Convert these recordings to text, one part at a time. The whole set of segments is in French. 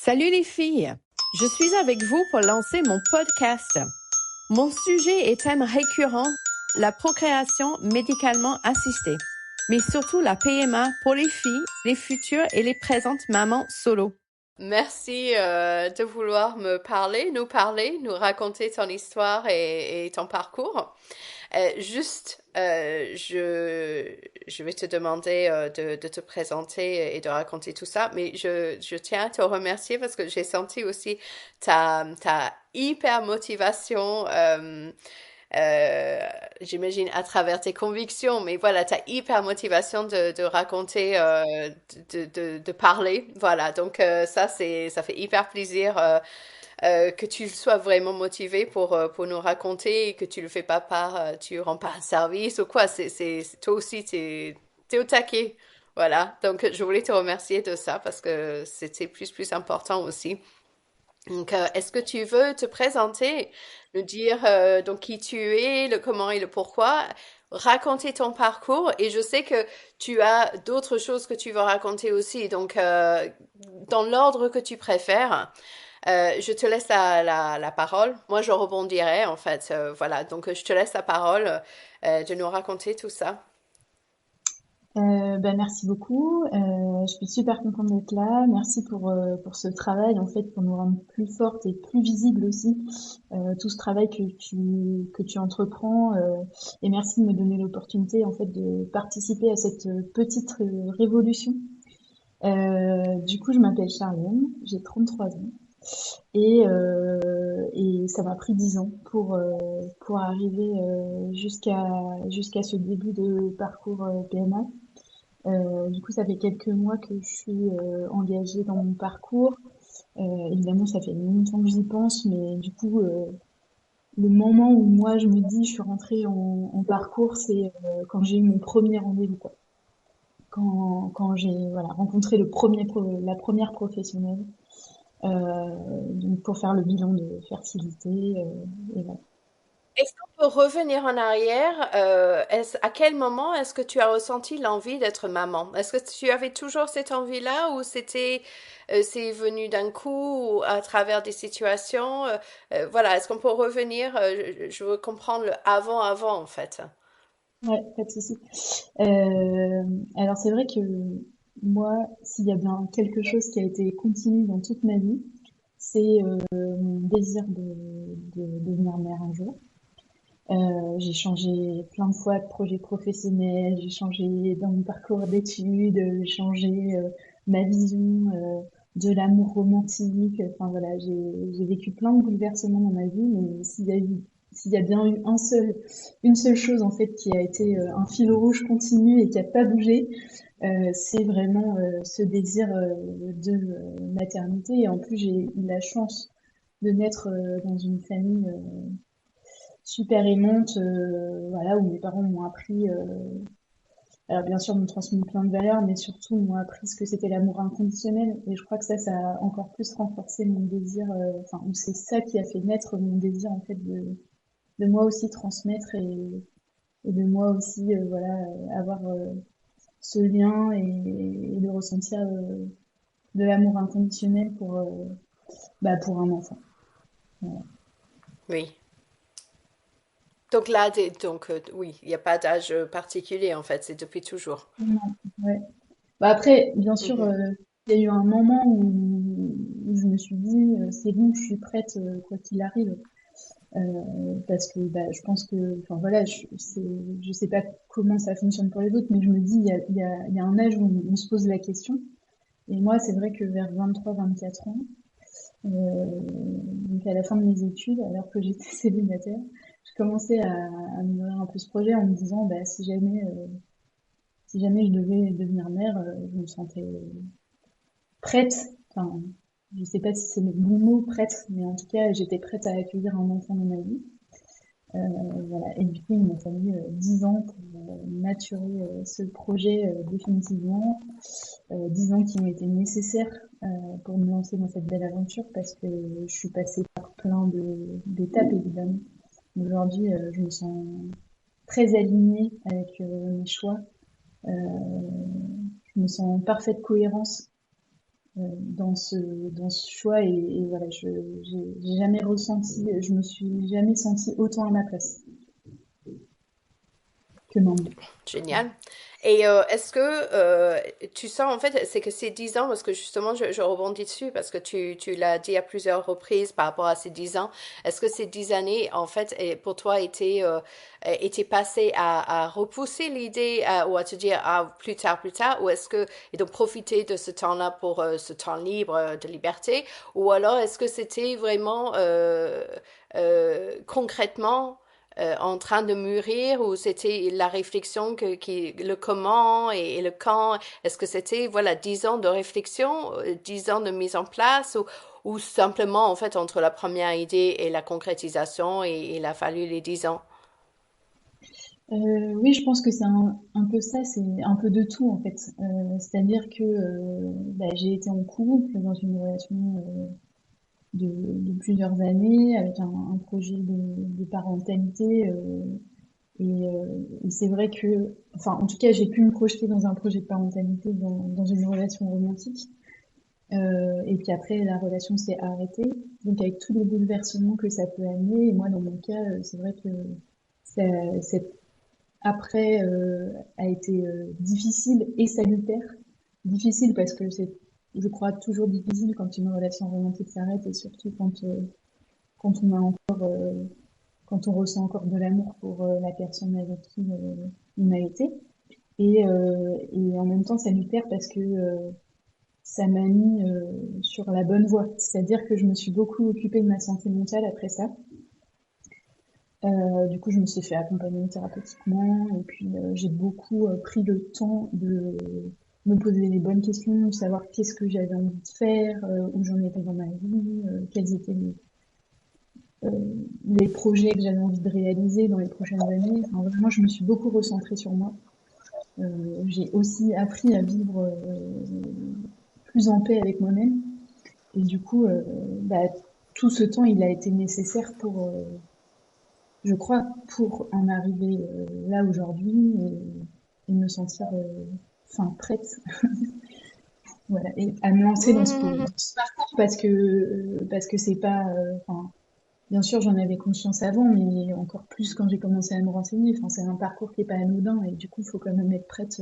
Salut les filles, je suis avec vous pour lancer mon podcast. Mon sujet est thème récurrent, la procréation médicalement assistée, mais surtout la PMA pour les filles, les futures et les présentes mamans solo. Merci de vouloir nous parler, nous raconter ton histoire et ton parcours. Je vais te demander de te présenter et de raconter tout ça, mais je tiens à te remercier parce que j'ai senti aussi ta hyper motivation, euh, j'imagine à travers tes convictions, mais voilà, ta hyper motivation de raconter, de parler, voilà, donc ça fait hyper plaisir. Que tu sois vraiment motivé pour nous raconter et que tu le fais pas tu rends pas un service ou quoi. Toi aussi, t'es au taquet. Voilà. Donc, je voulais te remercier de ça parce que c'était plus important aussi. Donc, est-ce que tu veux te présenter, nous dire donc qui tu es, le comment et le pourquoi, raconter ton parcours et je sais que tu as d'autres choses que tu veux raconter aussi. Donc, dans l'ordre que tu préfères. Je te laisse la parole. Moi, je rebondirai, en fait. Voilà, donc je te laisse la parole de nous raconter tout ça. Merci beaucoup. Je suis super contente d'être là. Merci pour ce travail, en fait, pour nous rendre plus fortes et plus visibles aussi. Tout ce travail que tu entreprends. Et merci de me donner l'opportunité, en fait, de participer à cette petite révolution. Du coup, je m'appelle Charlène, j'ai 33 ans. Et ça m'a pris 10 ans pour arriver jusqu'à ce début de parcours PMA. Du coup, ça fait quelques mois que je suis engagée dans mon parcours. Évidemment, ça fait longtemps que j'y pense, mais du coup, le moment où moi je me dis je suis rentrée en parcours, c'est quand j'ai eu mon premier rendez-vous, quoi. Quand j'ai voilà, rencontré la première professionnelle, donc pour faire le bilan de fertilité. Et voilà. Est-ce qu'on peut revenir en arrière? À quel moment est-ce que tu as ressenti l'envie d'être maman? Est-ce que tu avais toujours cette envie-là ou c'est venu d'un coup ou à travers des situations? Voilà, est-ce qu'on peut revenir? Je veux comprendre le avant, en fait. Ouais, pas de souci. Euh, alors c'est vrai que moi, s'il y a bien quelque chose qui a été continu dans toute ma vie, c'est mon désir de devenir mère un jour. J'ai changé plein de fois de projet professionnel, j'ai changé dans mon parcours d'études, j'ai changé ma vision de l'amour romantique. Enfin voilà, j'ai vécu plein de bouleversements dans ma vie, mais s'il y a bien eu une seule chose en fait qui a été un fil rouge continu et qui a pas bougé, c'est vraiment ce désir de maternité. Et en plus, j'ai eu la chance de naître dans une famille super aimante, voilà, où mes parents m'ont appris, alors bien sûr, m'ont transmis plein de valeurs, mais surtout m'ont appris ce que c'était l'amour inconditionnel. Et je crois que ça a encore plus renforcé mon désir, enfin, c'est ça qui a fait naître mon désir, en fait, de moi aussi transmettre et de moi aussi, voilà, avoir ce lien et de ressentir de l'amour inconditionnel pour un enfant. Voilà. Oui. Donc là, oui, il n'y a pas d'âge particulier, en fait, c'est depuis toujours. Non, ouais. Bah après, bien sûr, Mhm. il y a eu un moment où je me suis dit, c'est bon, je suis prête, quoi qu'il arrive. Parce que bah, je pense que, enfin voilà, je sais pas comment ça fonctionne pour les autres, mais je me dis, il y a un âge où on se pose la question. Et moi, c'est vrai que vers 23-24 ans, donc à la fin de mes études, alors que j'étais célibataire, je commençais à me nourrir un peu ce projet en me disant, bah, si jamais je devais devenir mère, je me sentais prête. Enfin, je sais pas si c'est le bon mot, prête, mais en tout cas, j'étais prête à accueillir un enfant dans ma vie. Voilà. Et du coup, il m'a fallu 10 ans pour maturer ce projet définitivement. 10 ans qui ont été nécessaires pour me lancer dans cette belle aventure parce que je suis passée par plein d'étapes, évidemment. Aujourd'hui, je me sens très alignée avec mes choix. Je me sens en parfaite cohérence dans ce choix et voilà, j'ai jamais ressenti, je me suis jamais sentie autant à ma place que maintenant. Génial. Et est-ce que tu sens, en fait, c'est que ces 10 ans, parce que justement, je rebondis dessus, parce que tu l'as dit à plusieurs reprises par rapport à ces 10 ans, est-ce que ces 10 années, en fait, pour toi, étaient passées à repousser l'idée ou à te dire, ah, plus tard, ou est-ce que, et donc profiter de ce temps-là pour ce temps libre de liberté, ou alors est-ce que c'était vraiment concrètement en train de mûrir ou c'était la réflexion le comment et le quand? Est-ce que c'était, voilà, 10 ans de réflexion, 10 ans de mise en place ou simplement, en fait, entre la première idée et la concrétisation, et il a fallu les 10 ans? Oui, je pense que c'est un peu ça, c'est un peu de tout en fait. C'est-à-dire que bah, j'ai été en couple dans une relation de plusieurs années avec un projet de parentalité et c'est vrai que, enfin en tout cas j'ai pu me projeter dans un projet de parentalité dans une relation romantique. Et puis après la relation s'est arrêtée, donc avec tous les bouleversements que ça peut amener. Et moi dans mon cas, c'est vrai que ça, cette après a été difficile et salutaire. Difficile parce que c'est, je crois, toujours difficile quand une relation romantique s'arrête et surtout quand on a encore, quand on ressent encore de l'amour pour la personne avec qui on a été. Et en même temps salutaire parce que ça m'a mis sur la bonne voie. C'est-à-dire que je me suis beaucoup occupée de ma santé mentale après ça. Du coup, je me suis fait accompagner thérapeutiquement et puis j'ai beaucoup pris le temps de me poser les bonnes questions, de savoir qu'est-ce que j'avais envie de faire, où j'en étais dans ma vie, quels étaient euh, les projets que j'avais envie de réaliser dans les prochaines années. Enfin, vraiment, je me suis beaucoup recentrée sur moi. J'ai aussi appris à vivre plus en paix avec moi-même. Et du coup, bah, tout ce temps, il a été nécessaire pour, je crois, pour en arriver là aujourd'hui et me sentir enfin prête voilà et à me lancer Mhm. dans ce parcours parce que c'est pas enfin bien sûr j'en avais conscience avant mais encore plus quand j'ai commencé à me renseigner enfin c'est un parcours qui est pas anodin et du coup il faut quand même être prête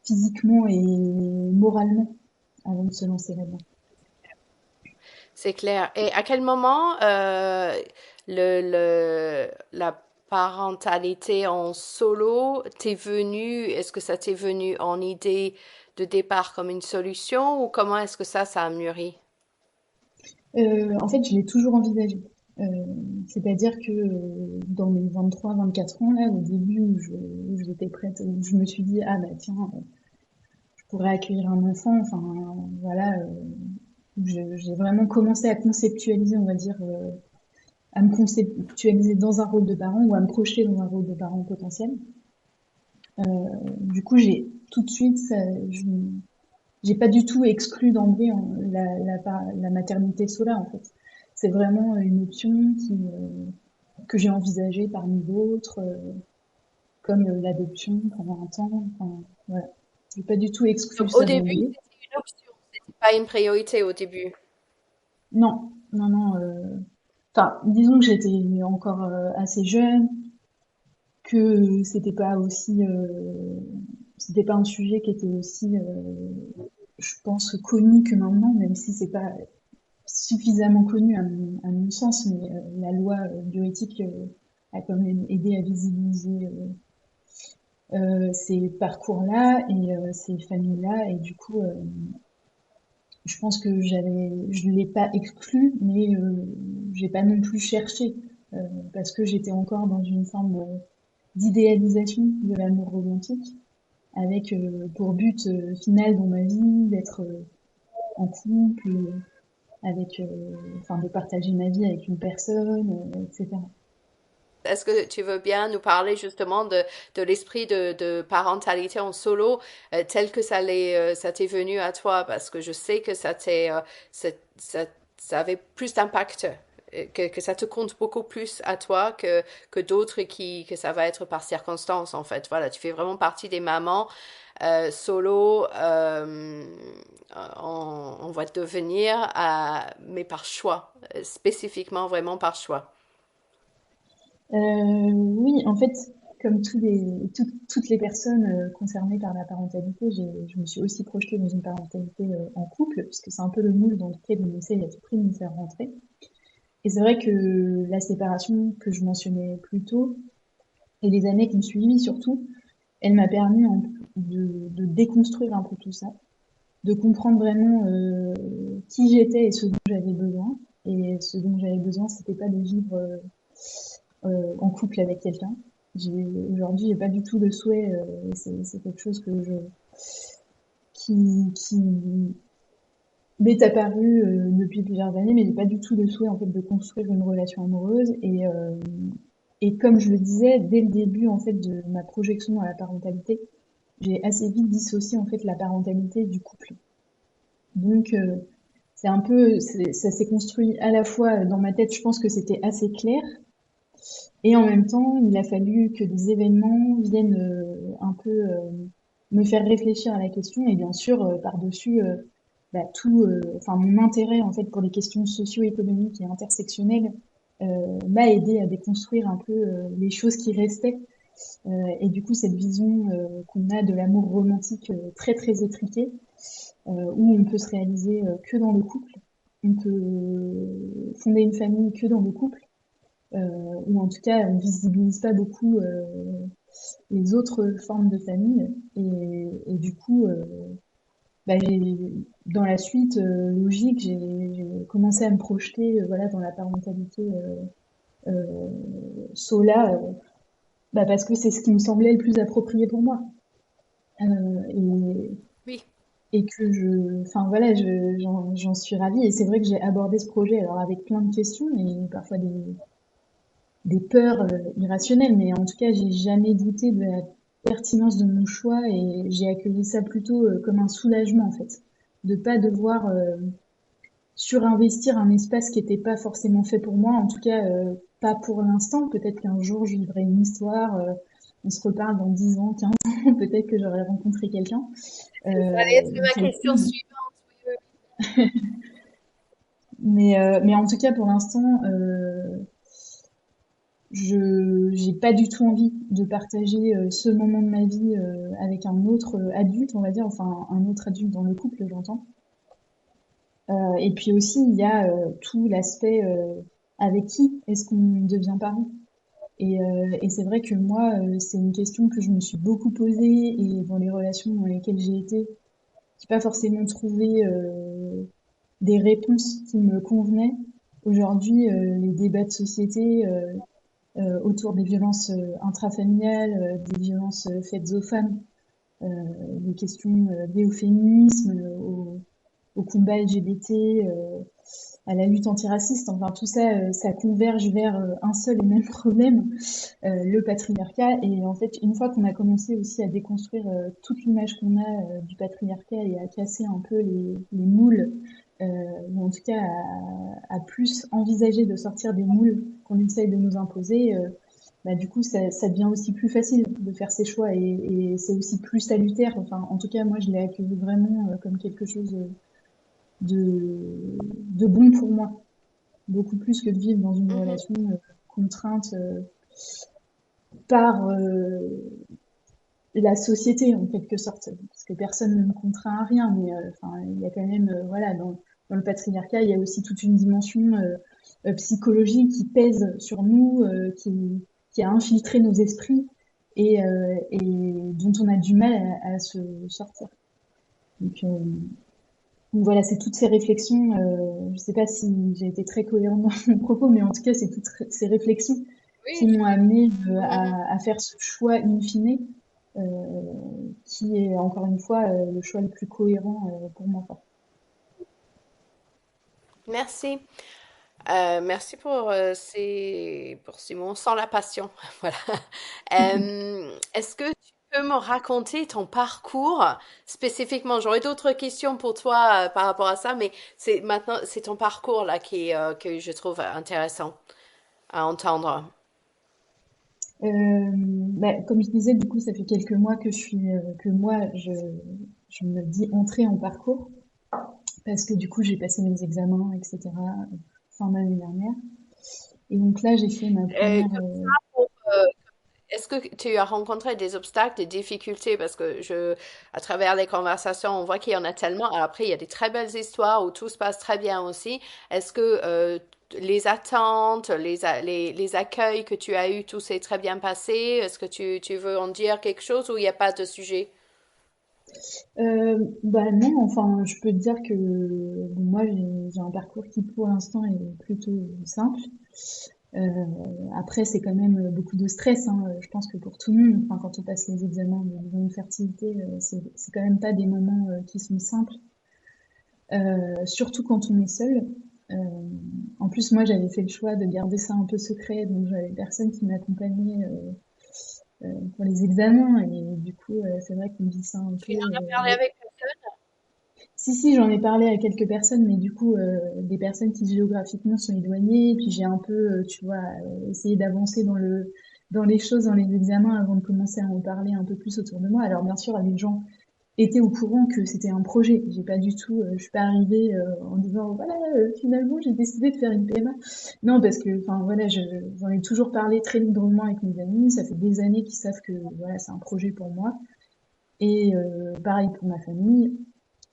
physiquement et moralement avant de se lancer là-dedans. C'est clair. Et à quel moment la parentalité en solo t'est venue? Est-ce que ça t'est venu en idée de départ comme une solution ou comment est-ce que ça a mûri? En fait, je l'ai toujours envisagé. Euh, C'est-à-dire que dans mes 23-24 ans, là, au début où j'étais prête, où je me suis dit, ah bah tiens, je pourrais accueillir un enfant, enfin voilà, j'ai vraiment commencé à conceptualiser, on va dire, à me conceptualiser dans un rôle de parent ou à me projeter dans un rôle de parent potentiel. Du coup, j'ai tout de suite, j'ai pas du tout exclu d'emblée la maternité solaire en fait. C'est vraiment une option que j'ai envisagée parmi d'autres, comme l'adoption pendant un temps. Enfin, voilà. J'ai pas du tout exclu Donc au ça début, d'emblée. c'était une option, c'était pas une priorité au début. Non, non, non. Enfin, disons que j'étais encore assez jeune, que c'était pas un sujet qui était aussi, je pense, connu que maintenant, même si c'est pas suffisamment connu à mon sens, mais la loi bioéthique a quand même aidé à visibiliser ces parcours-là et ces familles-là. Et du coup, je pense que je l'ai pas exclu, mais j'ai pas non plus cherché euh, parce que j'étais encore dans une forme d'idéalisation de l'amour romantique, avec pour but final dans ma vie d'être en couple, avec, enfin, de partager ma vie avec une personne, etc. Est-ce que tu veux bien nous parler justement de l'esprit de parentalité en solo tel que ça t'est venu à toi? Parce que je sais que ça, ça avait plus d'impact que ça te compte beaucoup plus à toi que d'autres que ça va être par circonstance, en fait. Voilà, tu fais vraiment partie des mamans solo on va devenir, mais par choix, spécifiquement vraiment par choix. Oui, en fait, comme toutes les personnes concernées par la parentalité, je me suis aussi projetée dans une parentalité en couple, puisque c'est un peu le moule dans lequel on essaye à tout prix de nous faire rentrer. Et c'est vrai que la séparation que je mentionnais plus tôt, et les années qui me suivi surtout, elle m'a permis de déconstruire un peu tout ça, de comprendre vraiment qui j'étais et ce dont j'avais besoin. Et ce dont j'avais besoin, c'était pas de vivre en couple avec quelqu'un. Aujourd'hui, j'ai pas du tout le souhait, c'est quelque chose qui m'est apparu depuis plusieurs années, mais j'ai pas du tout le souhait en fait de construire une relation amoureuse. Et comme je le disais, dès le début en fait de ma projection dans la parentalité, j'ai assez vite dissocié en fait la parentalité du couple. Donc c'est un peu, ça s'est construit à la fois dans ma tête, je pense que c'était assez clair, et en même temps, il a fallu que des événements viennent un peu me faire réfléchir à la question, et bien sûr, par-dessus, enfin mon intérêt en fait pour les questions socio-économiques et intersectionnelles m'a aidé à déconstruire un peu les choses qui restaient. Et du coup, cette vision qu'on a de l'amour romantique très très étriqué, où on peut se réaliser que dans le couple, on peut fonder une famille que dans le couple, ou en tout cas on visibilise pas beaucoup les autres formes de famille. Et du coup, dans la suite logique, j'ai commencé à me projeter voilà, dans la parentalité Sola, parce que c'est ce qui me semblait le plus approprié pour moi. Et, Oui. et que enfin voilà, j'en suis ravie. Et c'est vrai que j'ai abordé ce projet alors avec plein de questions et parfois des peurs irrationnelles, mais en tout cas, j'ai jamais douté de la pertinence de mon choix et j'ai accueilli ça plutôt comme un soulagement en fait, de pas devoir surinvestir un espace qui n'était pas forcément fait pour moi, en tout cas pas pour l'instant. Peut-être qu'un jour je vivrai une histoire, on se reparle dans 10 ans, 15 ans, peut-être que j'aurai rencontré quelqu'un. Ça allait être ma Pour le question coup, suivante. Oui, oui. mais en tout cas pour l'instant, je j'ai pas du tout envie de partager ce moment de ma vie avec un autre adulte, on va dire, enfin un autre adulte dans le couple, j'entends. Et puis aussi, il y a tout l'aspect avec qui est-ce qu'on devient parent. Et c'est vrai que moi, c'est une question que je me suis beaucoup posée et dans les relations dans lesquelles j'ai été, j'ai pas forcément trouvé des réponses qui me convenaient. Aujourd'hui, les débats de société autour des violences intrafamiliales, des violences faites aux femmes, euh, des questions liées au féminisme, au combat LGBT, à la lutte antiraciste. Enfin, tout ça, ça converge vers un seul et même problème, le patriarcat. Et en fait, une fois qu'on a commencé aussi à déconstruire toute l'image qu'on a du patriarcat et à casser un peu les moules, ou en tout cas à plus envisager de sortir des moules qu'on essaye de nous imposer, du coup, ça devient aussi plus facile de faire ses choix et c'est aussi plus salutaire. Enfin, en tout cas, moi, je l'ai accueilli vraiment comme quelque chose de bon pour moi, beaucoup plus que de vivre dans une Mhm. relation contrainte par la société en quelque sorte, parce que personne ne me contraint à rien, mais enfin il y a quand même voilà dans le patriarcat il y a aussi toute une dimension psychologique qui pèse sur nous, qui a infiltré nos esprits et dont on a du mal à se sortir. Donc, euh, donc voilà, c'est toutes ces réflexions. Je sais pas si j'ai été très cohérente dans mon propos, mais en tout cas, c'est toutes ces réflexions qui Oui. m'ont amené Mhm. à faire ce choix in fine, euh, qui est encore une fois le choix le plus cohérent pour moi, quoi. Merci. Merci pour ces mots sans la passion. Voilà. Est-ce que tu peux me raconter ton parcours spécifiquement? J'aurais d'autres questions pour toi par rapport à ça, mais c'est ton parcours là que je trouve intéressant à entendre. Comme je disais, du coup, ça fait quelques mois que moi, je me dis entrée en parcours parce que du coup, j'ai passé mes examens, etc. fin d'année dernière. Et donc là, j'ai fait ma première. Comme ça, est-ce que tu as rencontré des obstacles, des difficultés? Parce que à travers les conversations, on voit qu'il y en a tellement. Alors après, il y a des très belles histoires où tout se passe très bien aussi. Est-ce que les attentes, les accueils que tu as eus, tout s'est très bien passé? Est-ce que tu veux en dire quelque chose ou il n'y a pas de sujet? Bah non, enfin, je peux te dire que bon, moi, j'ai un parcours qui pour l'instant est plutôt simple. Euh, Après, c'est quand même beaucoup de stress, hein. Je pense que pour tout le monde, enfin, quand on passe les examens de fertilité, c'est quand même pas des moments qui sont simples, surtout quand on est seul. Euh, En plus, moi, j'avais fait le choix de garder ça un peu secret, donc j'avais personne qui m'accompagnait pour les examens, et du coup, c'est vrai qu'on vit ça un Tu peu. en as parlé avec personne? Si, j'en ai parlé à quelques personnes, mais du coup, des personnes qui géographiquement sont éloignées, puis j'ai un peu, tu vois, essayé d'avancer dans les choses, dans les examens avant de commencer à en parler un peu plus autour de moi. Alors bien sûr, les gens étaient au courant que c'était un projet. J'ai pas du tout, je suis pas arrivée en disant voilà, finalement j'ai décidé de faire une PMA. Non, parce que, enfin voilà, j'en ai toujours parlé très librement avec mes amis. Ça fait des années qu'ils savent que voilà, c'est un projet pour moi. Et pareil pour ma famille.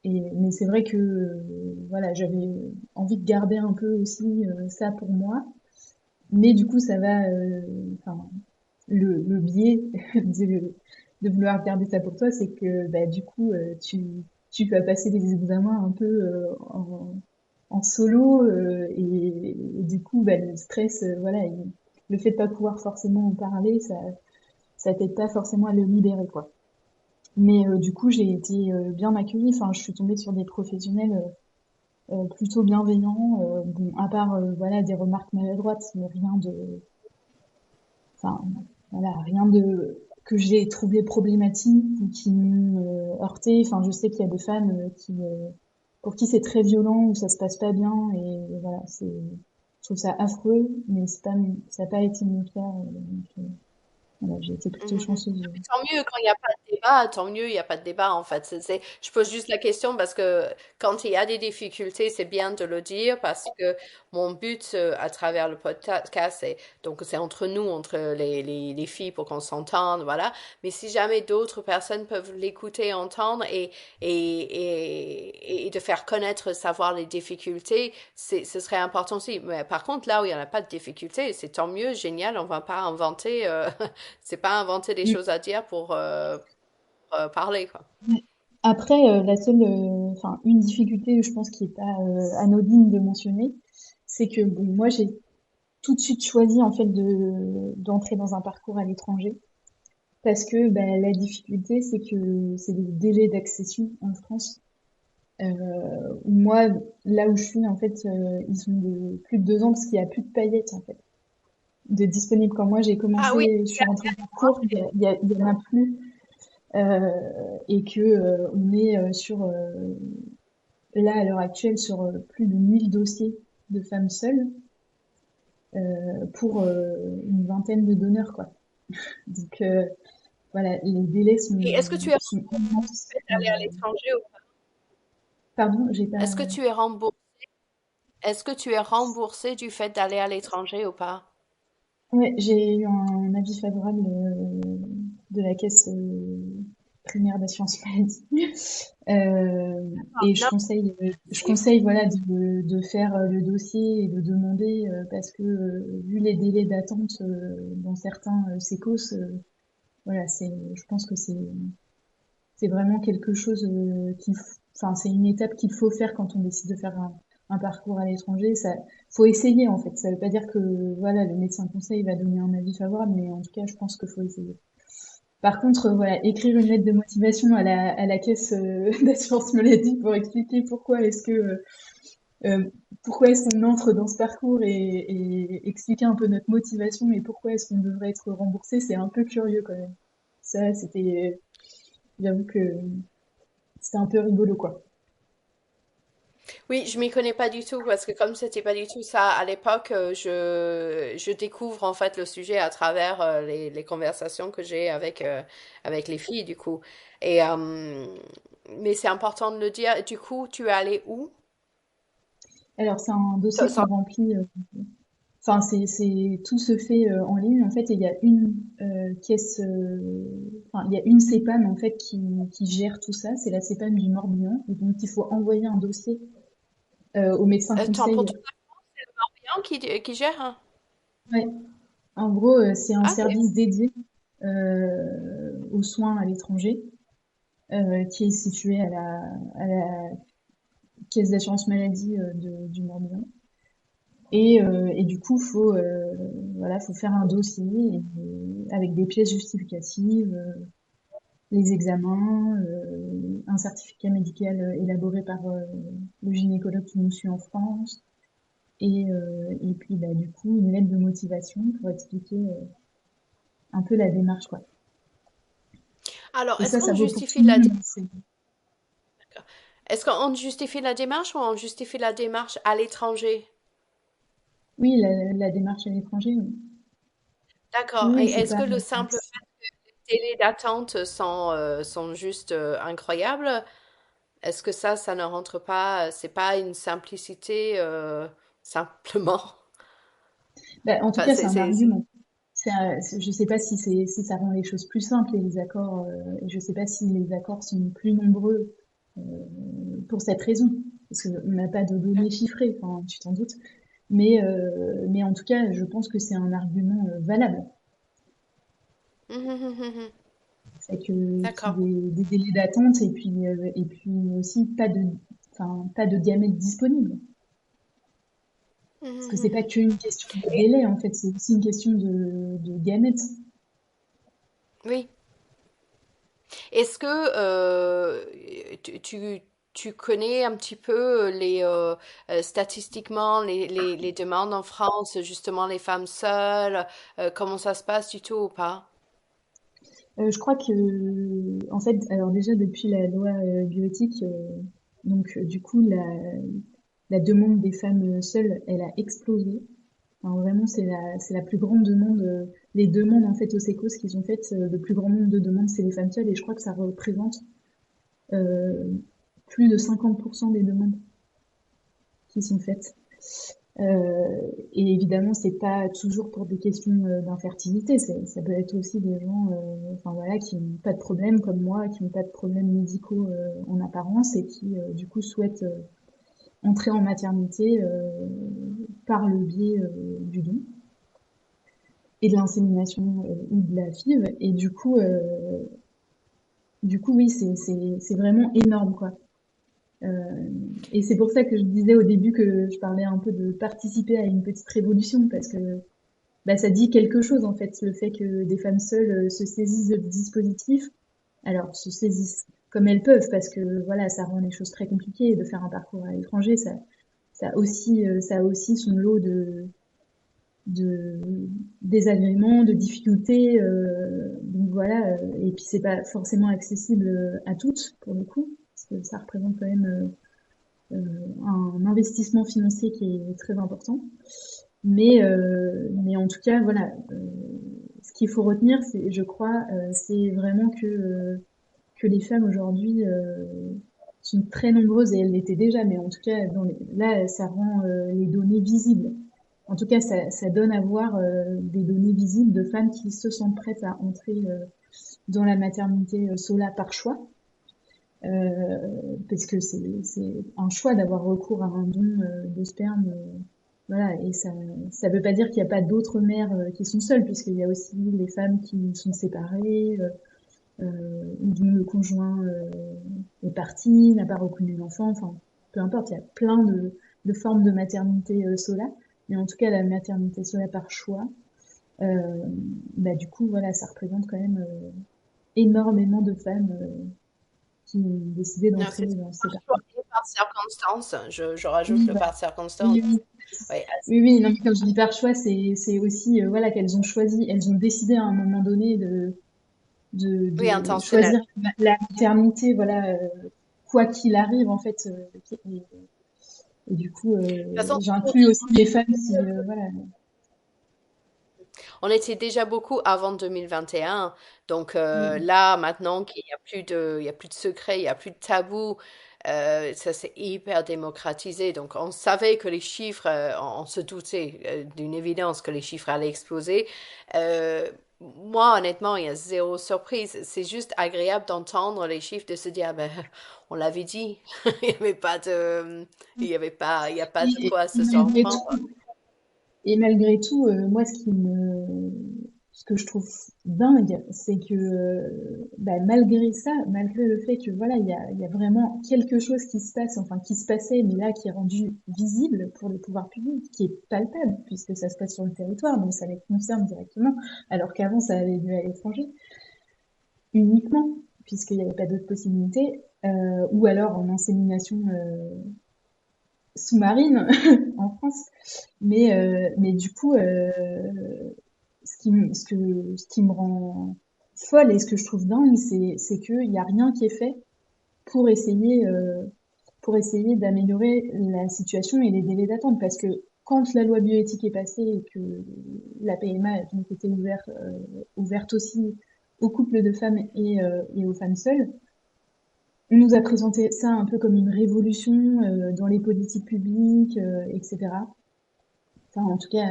Mais c'est vrai que voilà, j'avais envie de garder un peu aussi ça pour moi. Mais du coup, ça va, enfin, le biais de vouloir garder ça pour toi, c'est que bah, du coup, tu vas passer des examens un peu en solo et du coup, bah, le stress, voilà, le fait de pas pouvoir forcément en parler, ça t'aide pas forcément à le libérer, quoi. Mais du coup, j'ai été bien accueillie. Enfin, je suis tombée sur des professionnels plutôt bienveillants. Bon, à part voilà des remarques maladroites, mais rien de, enfin voilà, rien de que j'ai trouvé problématique ou qui m'ont heurté. Enfin, je sais qu'il y a des femmes pour qui c'est très violent ou ça se passe pas bien et voilà, je trouve ça affreux, mais c'est pas, ça n'a pas été mon cas. Voilà, j'ai été plutôt Mhm. chanceuse. Mais tant mieux quand il n'y a pas de débat, tant mieux, il n'y a pas de débat en fait. Je pose juste la question parce que quand il y a des difficultés, c'est bien de le dire parce que mon but à travers le podcast, c'est entre nous, entre les filles pour qu'on s'entende, voilà. Mais si jamais d'autres personnes peuvent l'écouter, entendre et de faire connaître, savoir les difficultés, ce serait important aussi. Mais par contre, là où il n'y en a pas de difficultés, c'est tant mieux, génial, on va pas inventer. C'est pas inventer des choses à dire pour parler, quoi. Ouais. Après, la seule, enfin, une difficulté, je pense, qui est pas anodine de mentionner, c'est que bon, moi, j'ai tout de suite choisi en fait d'entrer dans un parcours à l'étranger parce que bah, la difficulté, c'est que c'est les délais d'accession en France. Moi, là où je suis, en fait, ils sont de plus de 2 ans parce qu'il y a plus de paillettes en fait de disponibles. Quand moi j'ai Ah oui, commencé, je suis rentrée en cours, il y en a plus et que on est sur là, à l'heure actuelle, sur plus de 1000 dossiers de femmes seules pour une vingtaine de donneurs, quoi. Donc voilà, les délais et est-ce que tu es sont remboursé du immenses. fait d'aller à l'étranger ou pas? Pardon, j'ai pas. Est-ce que tu es remboursé, est-ce que tu es remboursé du fait d'aller à l'étranger ou pas? Ouais, j'ai eu un avis favorable de la caisse primaire d'assurance maladie. Et Non, je c'est conseille voilà de faire le dossier et de demander parce que vu les délais d'attente dans certains sécos, voilà, je pense que c'est vraiment quelque chose enfin, c'est une étape qu'il faut faire quand on décide de faire un parcours à l'étranger. Ça, faut essayer en fait. Ça veut pas dire que voilà, le médecin conseil va donner un avis favorable, mais en tout cas, je pense qu'il faut essayer. Par contre, voilà, écrire une lettre de motivation à la caisse d'assurance maladie pour expliquer euh, pourquoi est-ce qu'on entre dans ce parcours et expliquer un peu notre motivation et pourquoi est-ce qu'on devrait être remboursé, c'est un peu curieux quand même. ça, j'avoue que c'était un peu rigolo, quoi. Oui, je m'y connais pas du tout parce que comme c'était pas du tout ça à l'époque, je découvre en fait le sujet à travers les conversations que j'ai avec les filles du coup. Et mais c'est important de le dire. Du coup, tu es allé où? Alors, c'est un dossier Sans- qu'on sans- remplit. Enfin, tout se fait en ligne en fait, et il y a une caisse, enfin il y a une CEPAM en fait qui gère tout ça. C'est la CEPAM du Morbihan. Et donc il faut envoyer un dossier au médecin Attends, pour conseil. tout le monde qui gère, hein? Ouais. En gros, c'est un Ah, ok. service dédié aux soins à l'étranger qui est situé à la caisse d'assurance maladie du Morbihan. Et du coup, voilà, faut faire un dossier avec des pièces justificatives, les examens, un certificat médical élaboré par le gynécologue qui nous suit en France, et puis bah, du coup une lettre de motivation pour expliquer un peu la démarche, quoi. Alors, Et est-ce ça qu'on vaut pour tout justifie le la monde, hein, est-ce qu'on justifie la démarche ou on justifie la démarche à l'étranger? oui, la démarche à l'étranger, oui. Oui, D'accord. Et oui, c'est est-ce pas. que le simple délais d'attente sont juste incroyables? Est-ce que ça ne rentre pas, c'est pas une simplicité simplement? Bah, en tout Enfin, cas, c'est un argument. Je sais pas si ça rend les choses plus simples et les accords. Et je sais pas si les accords sont plus nombreux euh, pour cette raison, parce qu'on n'a pas de données chiffrées. Enfin, tu t'en doutes. Mais en tout cas, je pense que c'est un argument valable. Mhm, mhm, mhm. C'est qu'il D'accord. y ait des délais d'attente et puis aussi pas de diamètre disponible. Mhm, Parce que mhm, c'est pas mhm. qu'une question de délai, en fait, c'est aussi une question de gamètes. Oui. Est-ce que tu connais un petit peu statistiquement les demandes en France, justement les femmes seules, comment ça se passe du tout ou pas? Je crois que, en fait, alors déjà depuis la loi bioéthique, donc du coup la demande des femmes seules, elle a explosé. Enfin, vraiment, c'est la plus grande demande. Les demandes en fait au SECOS qu'ils ont faites, le plus grand nombre de demandes, c'est les femmes seules, et je crois que ça représente euh, plus de 50% des demandes qui sont faites. Et évidemment, c'est pas toujours pour des questions d'infertilité. Ça peut être aussi des gens, enfin voilà, qui n'ont pas de problème comme moi, qui n'ont pas de problèmes médicaux en apparence et qui du coup souhaitent entrer en maternité par le biais du don et de l'insémination ou de la FIV. Et du coup, oui, c'est vraiment énorme, quoi. Et c'est pour ça que je disais au début que je parlais un peu de participer à une petite révolution, parce que bah, ça dit quelque chose en fait, le fait que des femmes seules se saisissent du dispositif. Alors, se saisissent comme elles peuvent, parce que voilà, ça rend les choses très compliquées de faire un parcours à l'étranger. Ça a aussi son lot de désagréments, de difficultés. Donc voilà, et puis c'est pas forcément accessible à toutes pour le coup, parce que ça représente quand même un investissement financier qui est très important. Mais en tout cas, voilà, ce qu'il faut retenir, c'est, je crois, c'est vraiment que les femmes aujourd'hui sont très nombreuses, et elles l'étaient déjà, mais en tout cas, là, ça rend les données visibles. En tout cas, ça donne à voir des données visibles de femmes qui se sentent prêtes à entrer dans la maternité Sola par choix, parce que c'est un choix d'avoir recours à un don de sperme. Voilà, et ça veut pas dire qu'il n'y a pas d'autres mères qui sont seules, puisqu'il y a aussi les femmes qui sont séparées, dont le conjoint est parti, n'a pas reconnu l'enfant, enfin, peu importe, il y a plein de formes de maternité sola, mais en tout cas, la maternité sola par choix, euh, bah, du coup, voilà, ça représente quand même énormément de femmes qui ont décidé Non, d'entrer c'est dans ces par parcours. choix et par circonstance. Je rajoute Oui, le voilà. par circonstance. Oui, oui. Oui, Oui, oui, non, mais comme je dis par choix, c'est aussi, voilà, qu'elles ont choisi, elles ont décidé à un moment donné Oui, de intentionnel. choisir la maternité, voilà, quoi qu'il arrive, en fait. Et du coup, De toute façon, j'inclus aussi les femmes si, voilà. on était déjà beaucoup avant 2021. Donc Mm. là, maintenant qu'il y a il y a plus de secret, il y a plus de tabou, ça s'est hyper démocratisé. Donc on savait que les chiffres, on se doutait d'une évidence que les chiffres allaient exploser. Moi, honnêtement, il y a zéro surprise. C'est juste agréable d'entendre les chiffres, de se dire, ah ben, on l'avait dit. Il n'y avait pas de, il y a pas de Et, quoi et se malgré surprendre. tout, Et malgré tout, moi, ce que je trouve dingue, c'est que, bah, malgré ça, malgré le fait que voilà, il y a vraiment quelque chose qui se passe, enfin qui se passait, mais là qui est rendu visible pour les pouvoirs publics, qui est palpable, puisque ça se passe sur le territoire, donc ça les concerne directement, alors qu'avant ça avait lieu à l'étranger uniquement, puisqu'il n'y avait pas d'autres possibilités, ou alors en insémination sous-marine en France. Mais du coup, ce qui me rend folle et ce que je trouve dingue, c'est qu'il n'y a rien qui est fait pour essayer, euh, pour essayer d'améliorer la situation et les délais d'attente. Parce que quand la loi bioéthique est passée et que la PMA a donc été ouverte aussi aux couples de femmes et aux femmes seules, on nous a présenté ça un peu comme une révolution dans les politiques publiques, etc. Enfin, en tout cas,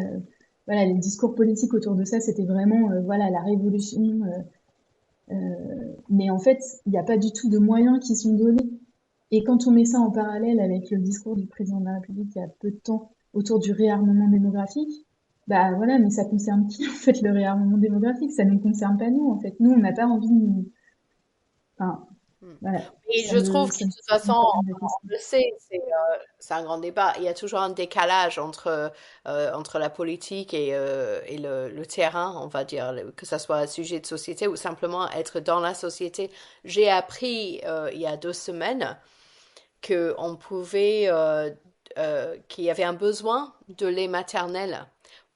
voilà, les discours politiques autour de ça, c'était vraiment, voilà, la révolution. Mais en fait, il n'y a pas du tout de moyens qui sont donnés. Et quand on met ça en parallèle avec le discours du président de la République il y a peu de temps autour du réarmement démographique, bah voilà, mais ça concerne qui en fait le réarmement démographique? Ça ne nous concerne pas nous en fait. Nous, on n'a pas envie de... Enfin, Hmm. voilà, Et je trouve que ça de me toute pose façon, pas mal de on questions. le sait, c'est un grand débat. Il y a toujours un décalage entre la politique et le terrain, on va dire, que ce soit un sujet de société ou simplement être dans la société. J'ai appris il y a 2 semaines qu'il y avait un besoin de lait maternel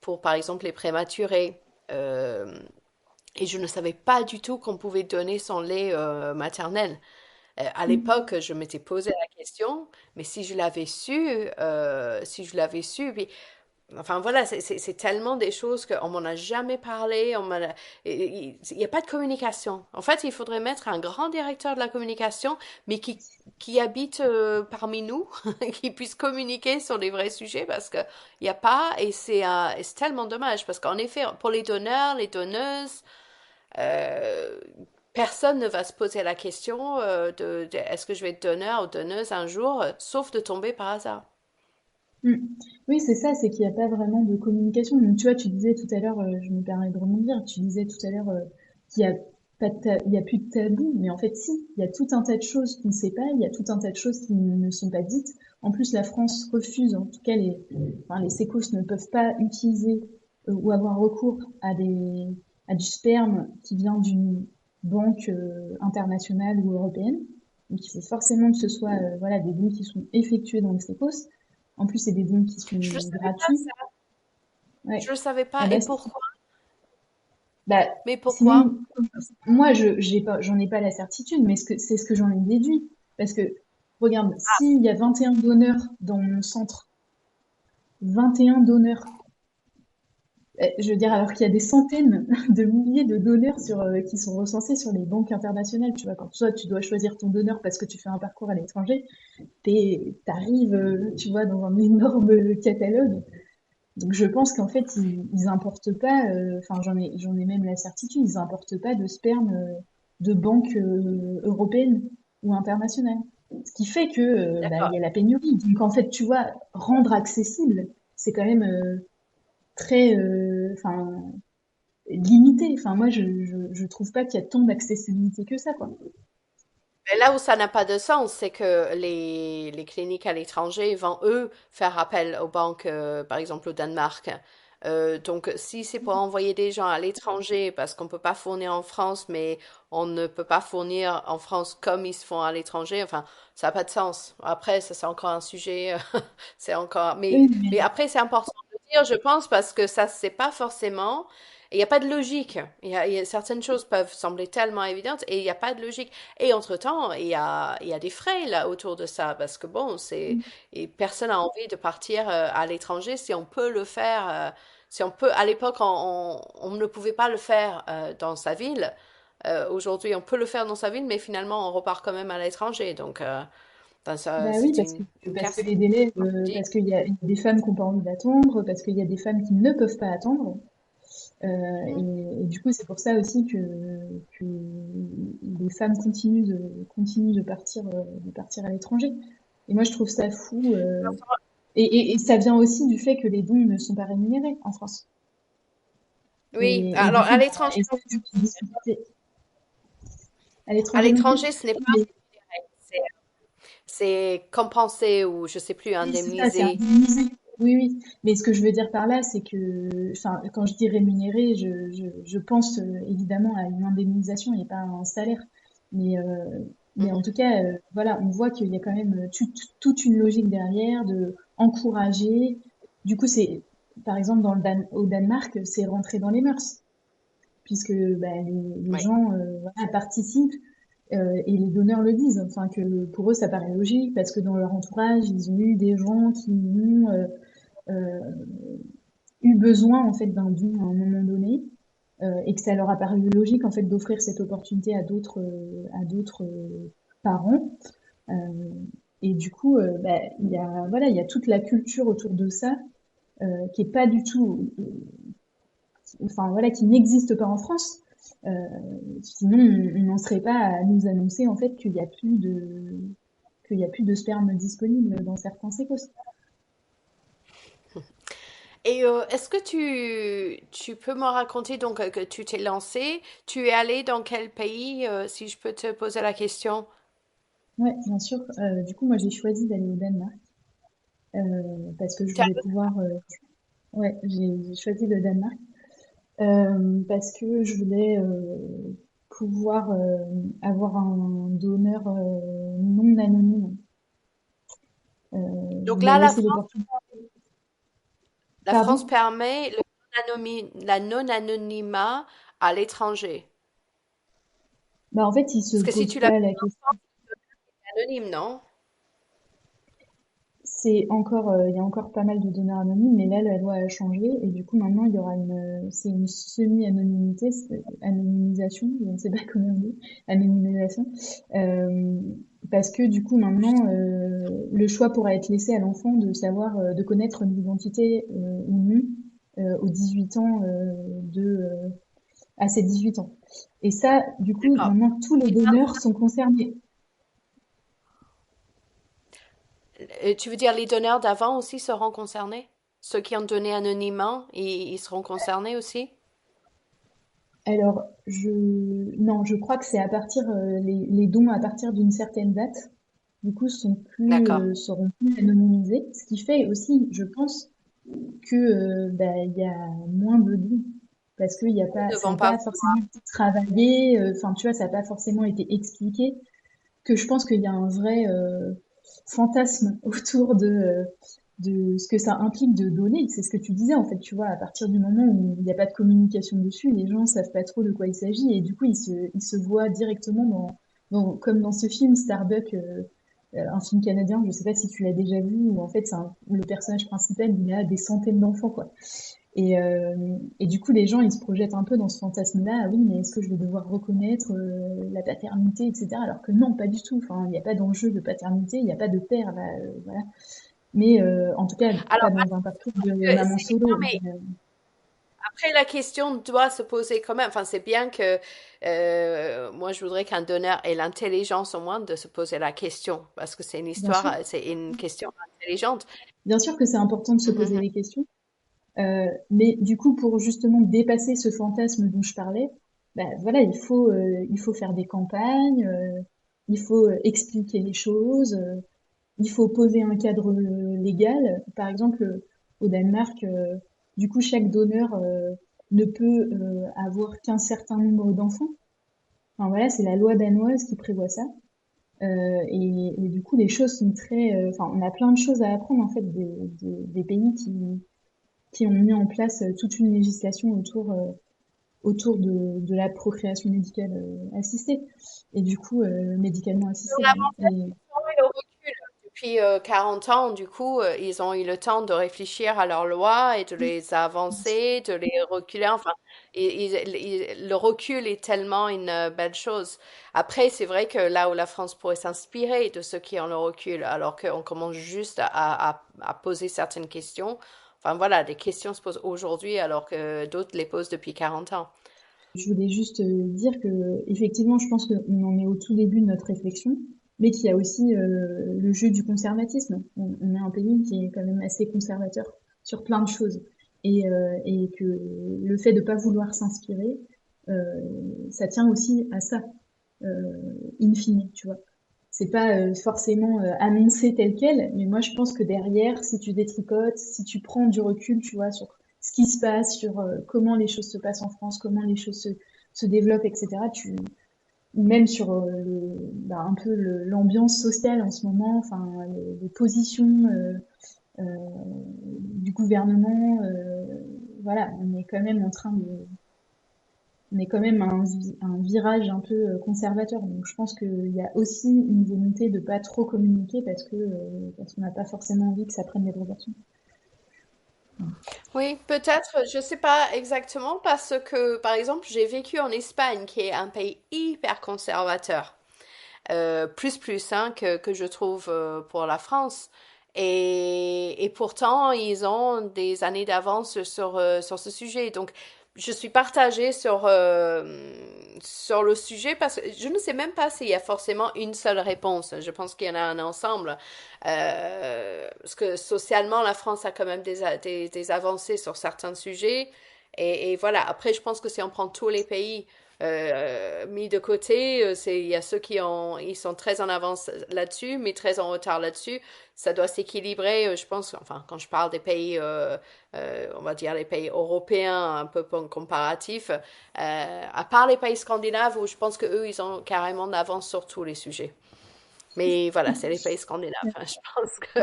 pour, par exemple, les prématurés. Euh, et je ne savais pas du tout qu'on pouvait donner son lait maternel. À Mm. l'époque, je m'étais posé la question, mais si je l'avais su, puis, enfin voilà, c'est tellement des choses qu'on m'en a jamais parlé, il n'y a pas de communication. En fait, il faudrait mettre un grand directeur de la communication, mais qui habite parmi nous, qui puisse communiquer sur les vrais sujets, parce que il n'y a pas, et c'est tellement dommage, parce qu'en effet, pour les donneurs, les donneuses, euh, personne ne va se poser la question de est-ce que je vais être donneur ou donneuse un jour, sauf de tomber par hasard. Mm. Oui, c'est ça, c'est qu'il n'y a pas vraiment de communication. Donc, tu vois, tu disais tout à l'heure, je me permets de rebondir, tu disais tout à l'heure qu'il y a pas il y a plus de tabou, mais en fait, si, il y a tout un tas de choses qu'on ne sait pas, il y a tout un tas de choses qui ne sont pas dites. En plus, la France refuse, en tout cas, enfin, les sécos ne peuvent pas utiliser ou avoir recours à du sperme qui vient d'une banque internationale ou européenne. Donc, il faut forcément que ce soit voilà, des dons qui sont effectués dans les sécos. En plus, c'est des dons qui sont Je ne le savais pas gratuits. ça. Je Ouais. le savais Ah pas. Et bah si. pourquoi? Bah, Mais pourquoi? sinon, moi, j'en ai pas la certitude, mais c'est ce que j'en ai déduit. Parce que, regarde, s'il y a 21 donneurs dans mon centre, 21 donneurs, je veux dire, alors qu'il y a des centaines de milliers de donneurs qui sont recensés sur les banques internationales, tu vois, quand toi, tu dois choisir ton donneur parce que tu fais un parcours à l'étranger, t'arrives, tu vois, dans un énorme catalogue. Donc je pense qu'en fait ils importent pas, enfin j'en ai même la certitude, ils importent pas de sperme de banque européenne ou internationale. Ce qui fait que bah, il D'accord. y a la pénurie. Donc en fait tu vois rendre accessible, c'est quand même très enfin limité. Enfin moi je trouve pas qu'il y a tant d'accessibilité que ça quoi. Mais là où ça n'a pas de sens, c'est que les cliniques à l'étranger vont, eux, faire appel aux banques, par exemple au Danemark. Donc, si c'est pour envoyer des gens à l'étranger, parce qu'on ne peut pas fournir en France, mais on ne peut pas fournir en France comme ils se font à l'étranger, enfin, ça n'a pas de sens. Après, ça, c'est encore un sujet, c'est encore... Oui, Mais après, c'est important de dire, je pense, parce que ça, c'est pas forcément... il y a pas de logique. Certaines choses peuvent sembler tellement évidentes et il n'y a pas de logique. Et entre-temps, il y a des frais là autour de ça parce que bon, et personne n'a envie de partir à l'étranger si on peut le faire. Si on peut, à l'époque, on ne pouvait pas le faire dans sa ville. Aujourd'hui, on peut le faire dans sa ville, mais finalement, on repart quand même à l'étranger. Donc, ben ça, Bah oui, c'est une parce que casse. les délais, parce qu'il y a des femmes qui n'ont pas envie d'attendre, parce qu'il y a des femmes qui ne peuvent pas attendre. Et du coup, c'est pour ça aussi que les femmes continuent de partir à l'étranger. Et moi, je trouve ça fou. Et ça vient aussi du fait que les dons ne sont pas rémunérés en France. Oui, Et alors du coup, bah, et ça, c'est une difficulté. À à l'étranger non plus? l'étranger, ce n'est pas Mais c'est c'est compensé ou je sais plus, oui, c'est ça, c'est indemnisé. indemnisé. Oui, oui. Mais ce que je veux dire par là, c'est que, enfin, quand je dis rémunéré, je pense évidemment à une indemnisation et pas à un salaire. Mais, mais en Mhm. tout cas, voilà, on voit qu'il y a quand même toute une logique derrière de encourager. Du coup, c'est, par exemple, au Danemark, c'est rentré dans les mœurs, puisque bah, les Oui. gens voilà, participent et les donneurs le disent, enfin que pour eux ça paraît logique parce que dans leur entourage ils ont eu des gens qui ont euh, eu besoin en fait d'un don à un moment donné et que ça leur a paru logique en fait d'offrir cette opportunité à d'autres parents euh, et du coup bah, il y a voilà il y a toute la culture autour de ça qui est pas du tout enfin voilà qui n'existe pas en France. Euh, Sinon, on n'en serait pas à nous annoncer en fait qu'il y a plus de sperme disponible dans certains sécos. Et est-ce que tu peux me raconter donc que tu t'es lancé? Tu es allé dans quel pays, si je peux te poser la question? Ouais, bien sûr. Du coup, moi, j'ai choisi d'aller au Danemark parce que je Tu voulais pouvoir. Ouais, j'ai choisi le Danemark parce que je voulais pouvoir avoir un donneur non anonyme. Je Donc voulais me là, laisser l'opportunité. La France Pardon? permet la non-anonymat à l'étranger. Bah, en fait, il se Parce que si pose tu l'as pas la question. anonyme, non? Il y a encore pas mal de donneurs anonymes, mais là, la loi a changé et du coup, maintenant, il y aura c'est une semi-anonymité, anonymisation, je ne sais pas comment on dit, anonymisation, euh, parce que du coup, maintenant, le choix pourra être laissé à l'enfant de savoir, de connaître une identité ou non aux 18 ans à ses 18 ans. Et ça, du coup, D'accord. maintenant, tous les donneurs sont concernés. Tu veux dire les donneurs d'avant aussi seront concernés? Ceux qui ont donné anonymement, ils seront concernés aussi? Alors, non, je crois que c'est à partir les dons à partir d'une certaine date, du coup, D'accord. seront plus anonymisés, ce qui fait aussi, je pense, que bah, il y a moins de dons parce que Ils ne ça vont n'a pas pas forcément été travaillé, enfin, tu vois, ça n'a pas forcément été expliqué. Que je pense qu'il y a un vrai fantasme autour de ce que ça implique de donner. C'est ce que tu disais, en fait, tu vois, à partir du moment où il n'y a pas de communication dessus, les gens savent pas trop de quoi il s'agit et du coup, ils se voient directement comme dans ce film Starbuck, un film canadien, je sais pas si tu l'as déjà vu, où en fait, le personnage principal, il a des centaines d'enfants, quoi. Et du coup, les gens, ils se projettent un peu dans ce fantasme-là. Ah oui, mais est-ce que je vais devoir reconnaître la paternité, etc. Alors que non, pas du tout. Enfin, il n'y a pas d'enjeu de paternité, il n'y a pas de père, là, voilà. Mais en tout cas, Alors, pas dans un parcours de maman c'est bien, solo. mais après, la question doit se poser quand même. Enfin, c'est bien que moi, je voudrais qu'un donneur ait l'intelligence au moins de se poser la question, parce que c'est une Bien sûr, histoire, c'est une question intelligente. bien sûr que c'est important de se poser Mhm. des questions. Mais du coup, pour justement dépasser ce fantasme dont je parlais, bah, voilà, il faut faire des campagnes, il faut expliquer les choses. Il faut poser un cadre légal. Par exemple, au Danemark, du coup, chaque donneur ne peut avoir qu'un certain nombre d'enfants. Enfin voilà, c'est la loi danoise qui prévoit ça. Et du coup, les choses sont très. Enfin, on a plein de choses à apprendre en fait des pays qui ont mis en place toute une législation autour. autour de la procréation médicale assistée et du coup médicalement assistée, pardon. Et Le recul. Depuis 40 ans, du coup, ils ont eu le temps de réfléchir à leurs lois et de les avancer, de les reculer. Enfin, le recul est tellement une belle chose. Après, c'est vrai que là où la France pourrait s'inspirer de ceux qui ont le recul, alors qu'on commence juste à poser certaines questions. Enfin voilà, des questions se posent aujourd'hui alors que d'autres les posent depuis 40 ans. je voulais juste dire que effectivement, je pense qu'on en est au tout début de notre réflexion, mais qu'il y a aussi le jeu du conservatisme. On est un pays qui est quand même assez conservateur sur plein de choses, et que le fait de pas vouloir s'inspirer, euh, ça tient aussi à ça, in fine, tu vois. C'est pas forcément annoncé tel quel, mais moi je pense que derrière, si tu détricotes, si tu prends du recul, tu vois, sur ce qui se passe, sur comment les choses se passent en France, comment les choses se développent, etc. Ou même sur un peu l'ambiance sociale en ce moment, enfin les positions euh, du gouvernement, voilà, on est quand même à un virage un peu conservateur. Donc je pense qu'il y a aussi une volonté de pas trop communiquer parce qu'on n'a pas forcément envie que ça prenne des proportions. Oui, peut-être, je sais pas exactement parce que, par exemple, j'ai vécu en Espagne, qui est un pays hyper conservateur, hein, que je trouve pour la France. Et pourtant, ils ont des années d'avance sur ce sujet. Donc, je suis partagée sur le sujet parce que je ne sais même pas s'il y a forcément une seule réponse. Je pense qu'il y en a un ensemble. Parce que socialement, la France a quand même des avancées sur certains sujets. Et voilà, après, je pense que si on prend tous les pays mis de côté, il y a ceux ils sont très en avance là-dessus, mais très en retard là-dessus. Ça doit s'équilibrer, je pense. Enfin, quand je parle des pays, on va dire les pays européens, un peu comparatifs, à part les pays scandinaves où je pense que eux, ils ont carrément d'avance sur tous les sujets. Mais voilà, c'est les pays scandinaves, hein, je pense que.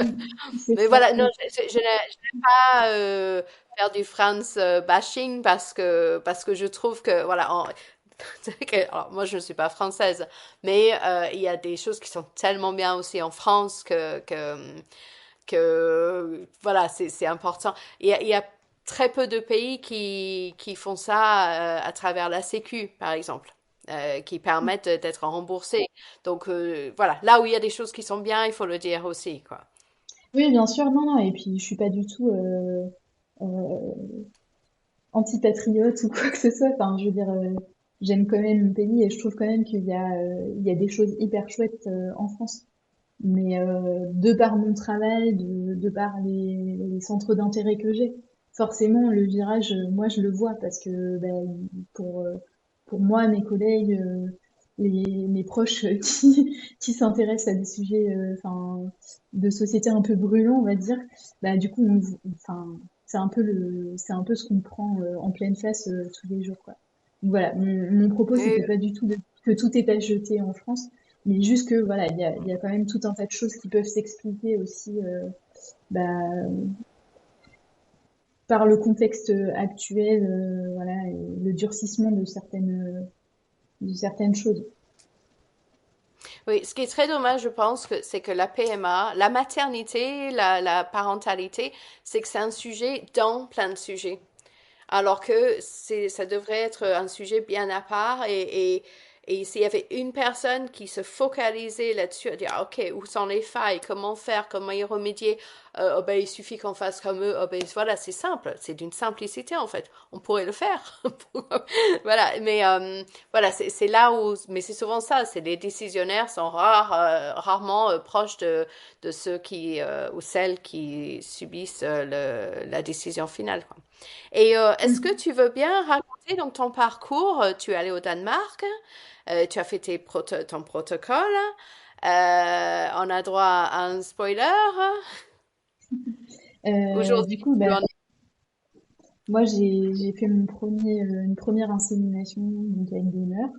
C'est Mais clair. voilà, non, je n'aime pas faire du France bashing parce que je trouve que, voilà, alors, moi je ne suis pas française, mais il y a des choses qui sont tellement bien aussi en France que voilà, c'est important. Il y a très peu de pays qui font ça à travers la Sécu, par exemple. Qui permettent d'être remboursés. Donc voilà, là où il y a des choses qui sont bien, il faut le dire aussi, quoi. Oui, bien sûr, non, non, et puis je suis pas du tout anti-patriote ou quoi que ce soit. Enfin, je veux dire, j'aime quand même mon pays et je trouve quand même il y a des choses hyper chouettes en France. Mais de par mon travail, de par les centres d'intérêt que j'ai, forcément le virage, moi je le vois parce que pour euh, pour moi, mes collègues, mes proches qui s'intéressent à des sujets, enfin, de société un peu brûlants, on va dire, bah du coup, enfin, c'est un peu ce qu'on prend en pleine face tous les jours, quoi. Donc voilà, mon propos, Oui, c'était pas du tout que tout est à jeter en France, mais juste que voilà, il y a quand même tout un tas de choses qui peuvent s'expliquer aussi bah, par le contexte actuel, voilà, et le durcissement de certaines choses. oui, ce qui est très dommage, je pense, c'est que la PMA, la maternité, la parentalité, c'est que c'est un sujet dans plein de sujets. Alors que ça devrait être un sujet bien à part et s'il y avait une personne qui se focalisait là-dessus, à dire, ah, OK, où sont les failles, comment faire, comment y remédier, oh, ben, il suffit qu'on fasse comme eux, oh, ben, voilà, c'est simple, c'est d'une simplicité en fait, on pourrait le faire. Voilà, mais voilà, c'est là où, mais c'est souvent ça, c'est les décisionnaires sont rarement proches de ceux ou celles qui subissent la décision finale, quoi. Et est-ce que tu veux bien raconter donc ton parcours? Tu es allé au Danemark, tu as fait ton protocole. On a droit à un spoiler. Du Aujourd'hui, coup, tu bah, en es. moi, j'ai fait une première insémination donc avec donneur.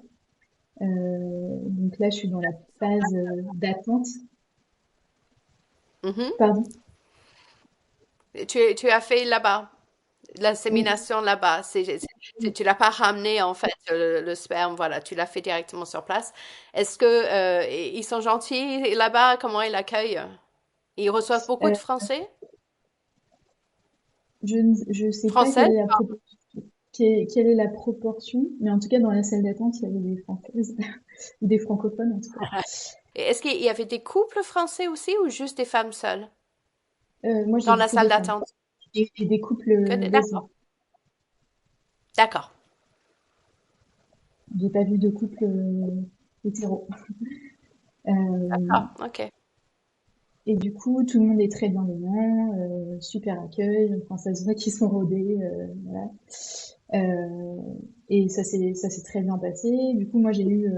Donc là, je suis dans la phase d'attente. Mhm. Pardon? Tu as fait là-bas, Oui, l'insémination là-bas. tu l'as pas ramené en fait le sperme, voilà, tu l'as fait directement sur place. Est-ce que ils sont gentils là-bas? Comment ils l'accueillent? Ils reçoivent beaucoup de Euh, Français? je sais pas quelle Françaises? est la proportion, quelle est la proportion, mais en tout cas, dans la salle d'attente, il y avait des Françaises, ou des francophones en tout cas. Et est-ce qu'il y avait des couples français aussi ou juste des femmes seules Moi, j'ai dans vu la que salle des femmes. d'attente? Et des couples lesbiens. D'accord, d'accord, J'ai pas vu de couple hétéro. Euh, d'accord, ok. et du coup, tout le monde est très bienveillant, super accueil. Enfin, ça se voit qu'ils sont rodés, voilà. Euh, et ça s'est très bien passé. Du coup, moi, j'ai eu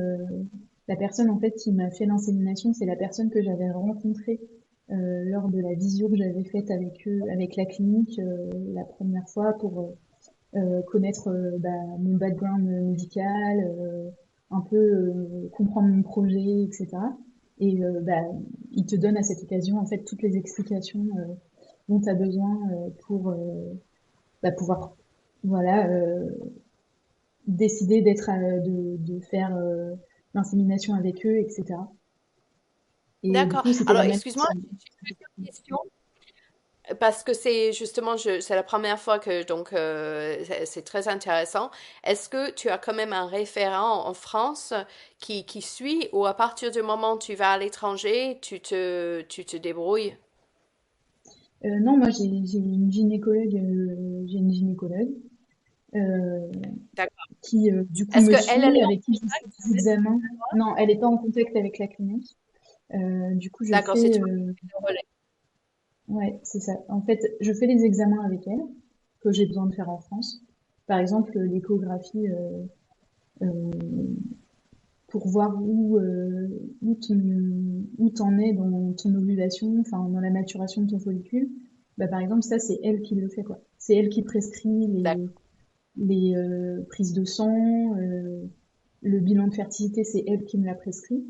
la personne en fait qui m'a fait l'insémination, c'est la personne que j'avais rencontrée lors de la visio que j'avais faite avec eux, avec la clinique la première fois pour connaître bah, mon background médical, un peu comprendre mon projet, etc. Et bah, il te donne à cette occasion en fait toutes les explications dont tu as besoin pour bah, pouvoir voilà décider de faire l'insémination avec eux, etc. Et du D'accord. coup, c'était Alors, la même excuse-moi, personne. j'ai plusieurs questions. Parce que c'est justement, c'est la première fois que, donc, c'est très intéressant. Est-ce que tu as quand même un référent en France qui suit ou à partir du moment où tu vas à l'étranger, tu te débrouilles? Non, moi j'ai une gynécologue euh, D'accord. qui du coup Est-ce me que elle suit, est en avec qui je fais des examens. Non, elle n'est pas en contact avec la clinique. Du coup, je D'accord, c'est fais, toi qui fais le relais. ouais, c'est ça. En fait, je fais les examens avec elle que j'ai besoin de faire en France. Par exemple, l'échographie euh, pour voir où t'en es dans ton ovulation, enfin dans la maturation de ton follicule. Bah, par exemple, ça c'est elle qui le fait quoi. C'est elle qui prescrit D'accord. les prises de sang, le bilan de fertilité, c'est elle qui me l'a prescrit.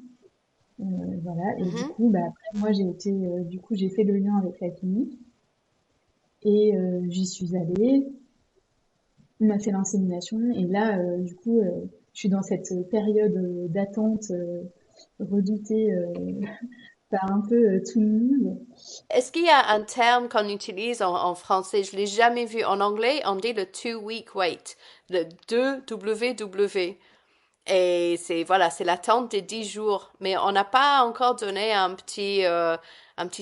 Voilà. Et du Mhm. coup, bah après moi du coup j'ai fait le lien avec la clinique et j'y suis allée. On a fait l'insémination et là, du coup, je suis dans cette période d'attente redoutée par un peu tout le monde. Est-ce qu'il y a un terme qu'on utilise en français? Je l'ai jamais vu. En anglais, on dit le two-week wait, le 2 WW. Et c'est voilà, c'est l'attente des 10 jours. Mais on n'a pas encore donné un petit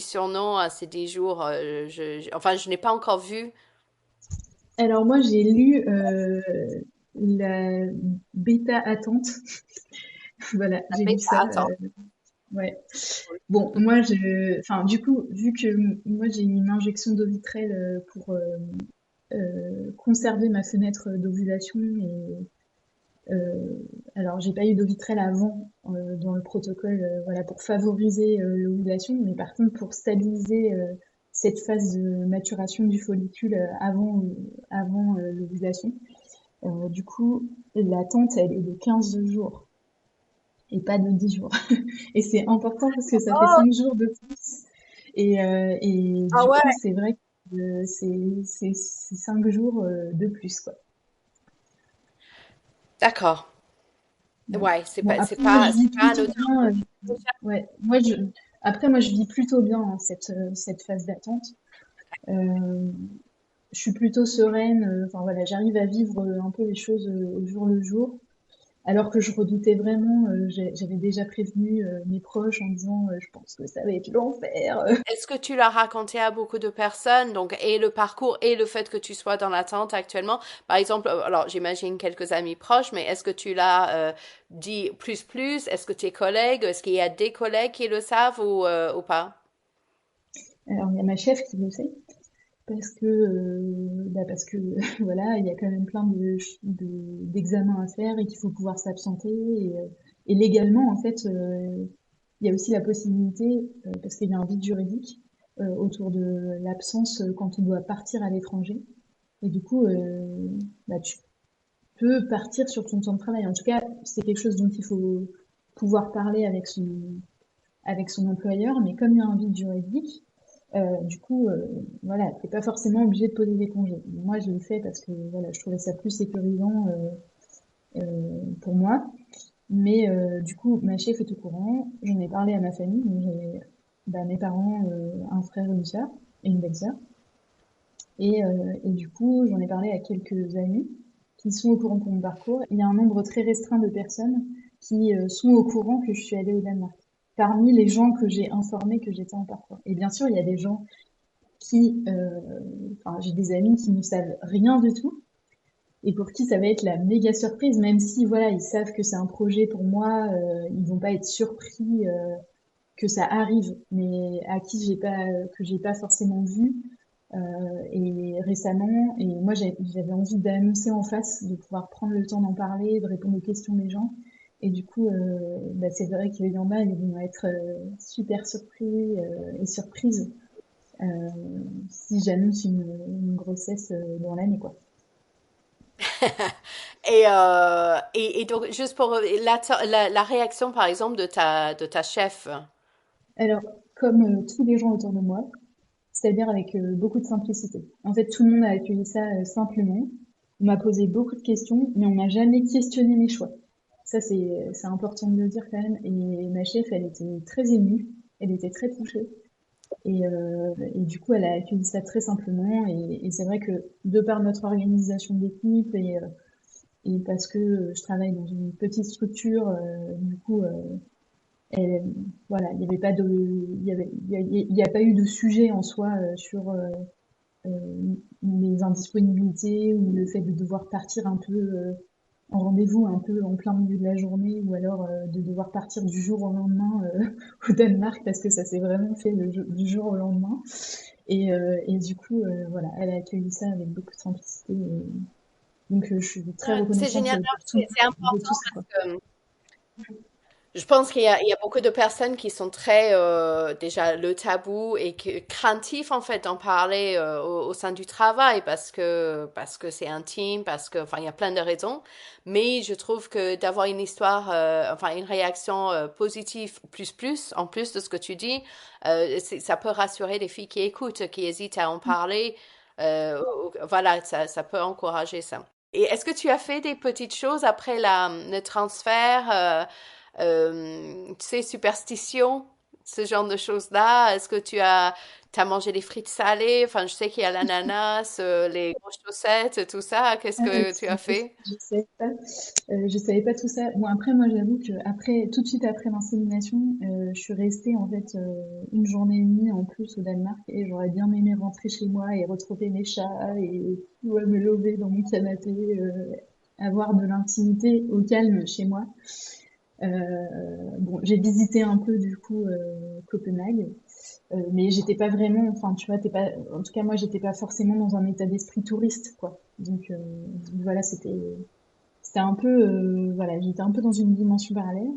surnom à ces 10 jours. Enfin, je n'ai pas encore vu Alors moi, j'ai lu la bêta attente. Voilà, la j'ai lu bêta ça. attente. Ouais. Bon, enfin, du coup, vu que moi j'ai une injection d'Ovitrel pour conserver ma fenêtre d'ovulation et alors, j'ai pas eu d'eau vitrelle avant dans le protocole, voilà, pour favoriser l'ovulation, mais par contre pour stabiliser cette phase de maturation du follicule avant l'ovulation. Du coup, l'attente, elle est de 15 jours et pas de 10 jours. Et c'est important parce que ça fait Oh, 5 jours de plus. Et ah du ouais, coup, c'est vrai que c'est 5 jours de plus, quoi. d'accord. Ouais. Ouais, Bon, après, moi, je vis c'est pas plutôt anodin. bien. Ouais, après, moi, je vis plutôt bien hein, cette phase d'attente. Euh, je suis plutôt sereine. Enfin, voilà, j'arrive à vivre un peu les choses au jour le jour. Alors que je redoutais vraiment, j'avais déjà prévenu mes proches en disant, je pense que ça va être l'enfer. Est-ce que tu l'as raconté à beaucoup de personnes, donc, et le parcours et le fait que tu sois dans l'attente actuellement? Par exemple, alors j'imagine quelques amis proches, mais est-ce que tu l'as dit plus? Est-ce que tes collègues, est-ce qu'il y a des collègues qui le savent ou pas? Alors, il y a ma chef qui le sait. Parce que voilà, il y a quand même plein d'examens à faire et qu'il faut pouvoir s'absenter. Et légalement, en fait, il y a aussi la possibilité, parce qu'il y a un vide juridique autour de l'absence quand on doit partir à l'étranger. Et du coup, bah, tu peux partir sur ton temps de travail. En tout cas, c'est quelque chose dont il faut pouvoir parler avec son employeur. Mais comme il y a un vide juridique, Du coup, voilà, t'es pas forcément obligé de poser des congés. Moi, je l'ai fait parce que voilà, je trouvais ça plus sécurisant pour moi. Mais du coup, ma chef est au courant. J'en ai parlé à ma famille. Donc j'ai mes parents, un frère, une sœur et une belle-sœur. Et du coup, j'en ai parlé à quelques amis qui sont au courant de mon parcours. Il y a un nombre très restreint de personnes qui sont au courant que je suis allée au Danemark. Parmi les gens que j'ai informés que j'étais en parcours. Et bien sûr, il y a des gens enfin, j'ai des amis qui ne savent rien du tout et pour qui ça va être la méga surprise, même si voilà, ils savent que c'est un projet pour moi, ils vont pas être surpris que ça arrive, mais à qui j'ai pas forcément vu et récemment. Et moi, j'avais envie d'annoncer en face, de pouvoir prendre le temps d'en parler, de répondre aux questions des gens. Et du coup, c'est vrai qu'il y en a, ils vont être super surpris et surprises euh, si j'annonce une grossesse dans l'année, quoi. Et donc, juste pour la réaction, par exemple, de ta chef. Alors, comme tous les gens autour de moi, c'est-à-dire avec beaucoup de simplicité. En fait, tout le monde a accueilli ça simplement. On m'a posé beaucoup de questions, mais on n'a jamais questionné mes choix. Ça, c'est important de le dire quand même. Et ma chef, elle était très émue, elle était très touchée. Et du coup, elle a accueilli ça très simplement. Et c'est vrai que de par notre organisation d'équipe et parce que je travaille dans une petite structure, du coup, elle, voilà, il y avait pas de, il y a pas eu de sujet en soi sur les indisponibilités ou le fait de devoir partir un peu en rendez-vous un peu en plein milieu de la journée ou alors de devoir partir du jour au lendemain au Danemark parce que ça s'est vraiment fait du jour au lendemain. Et du coup, voilà, elle a accueilli ça avec beaucoup de simplicité. Et donc, je suis très C'est reconnaissante génial, pour tout, c'est de important tout ça, quoi. parce que je pense il y a beaucoup de personnes qui sont très déjà le tabou et craintifs en fait d'en parler au sein du travail parce que c'est intime, parce que enfin il y a plein de raisons. Mais je trouve que d'avoir une histoire, enfin une réaction positive en plus de ce que tu dis, ça peut rassurer les filles qui écoutent, qui hésitent à en parler. Voilà, ça peut encourager ça. Et est-ce que tu as fait des petites choses après le transfert? Tu sais, superstition, ce genre de choses-là. Est-ce que t'as mangé des frites salées? Enfin, je sais qu'il y a l'ananas, les grosses chaussettes, tout ça. Qu'est-ce Ah, que tu as fait? je savais pas. Je savais pas tout ça. Bon, après, moi, j'avoue que tout de suite après l'insémination, je suis restée en fait une journée et demie en plus au Danemark et j'aurais bien aimé rentrer chez moi et retrouver mes chats et ouais, me lever dans mon canapé, avoir de l'intimité au calme chez moi. Bon, j'ai visité un peu du coup Copenhague, mais j'étais pas vraiment, enfin, tu vois, t'es pas, en tout cas, moi, j'étais pas forcément dans un état d'esprit touriste, quoi. Donc voilà, c'était un peu, voilà, j'étais un peu dans une dimension parallèle.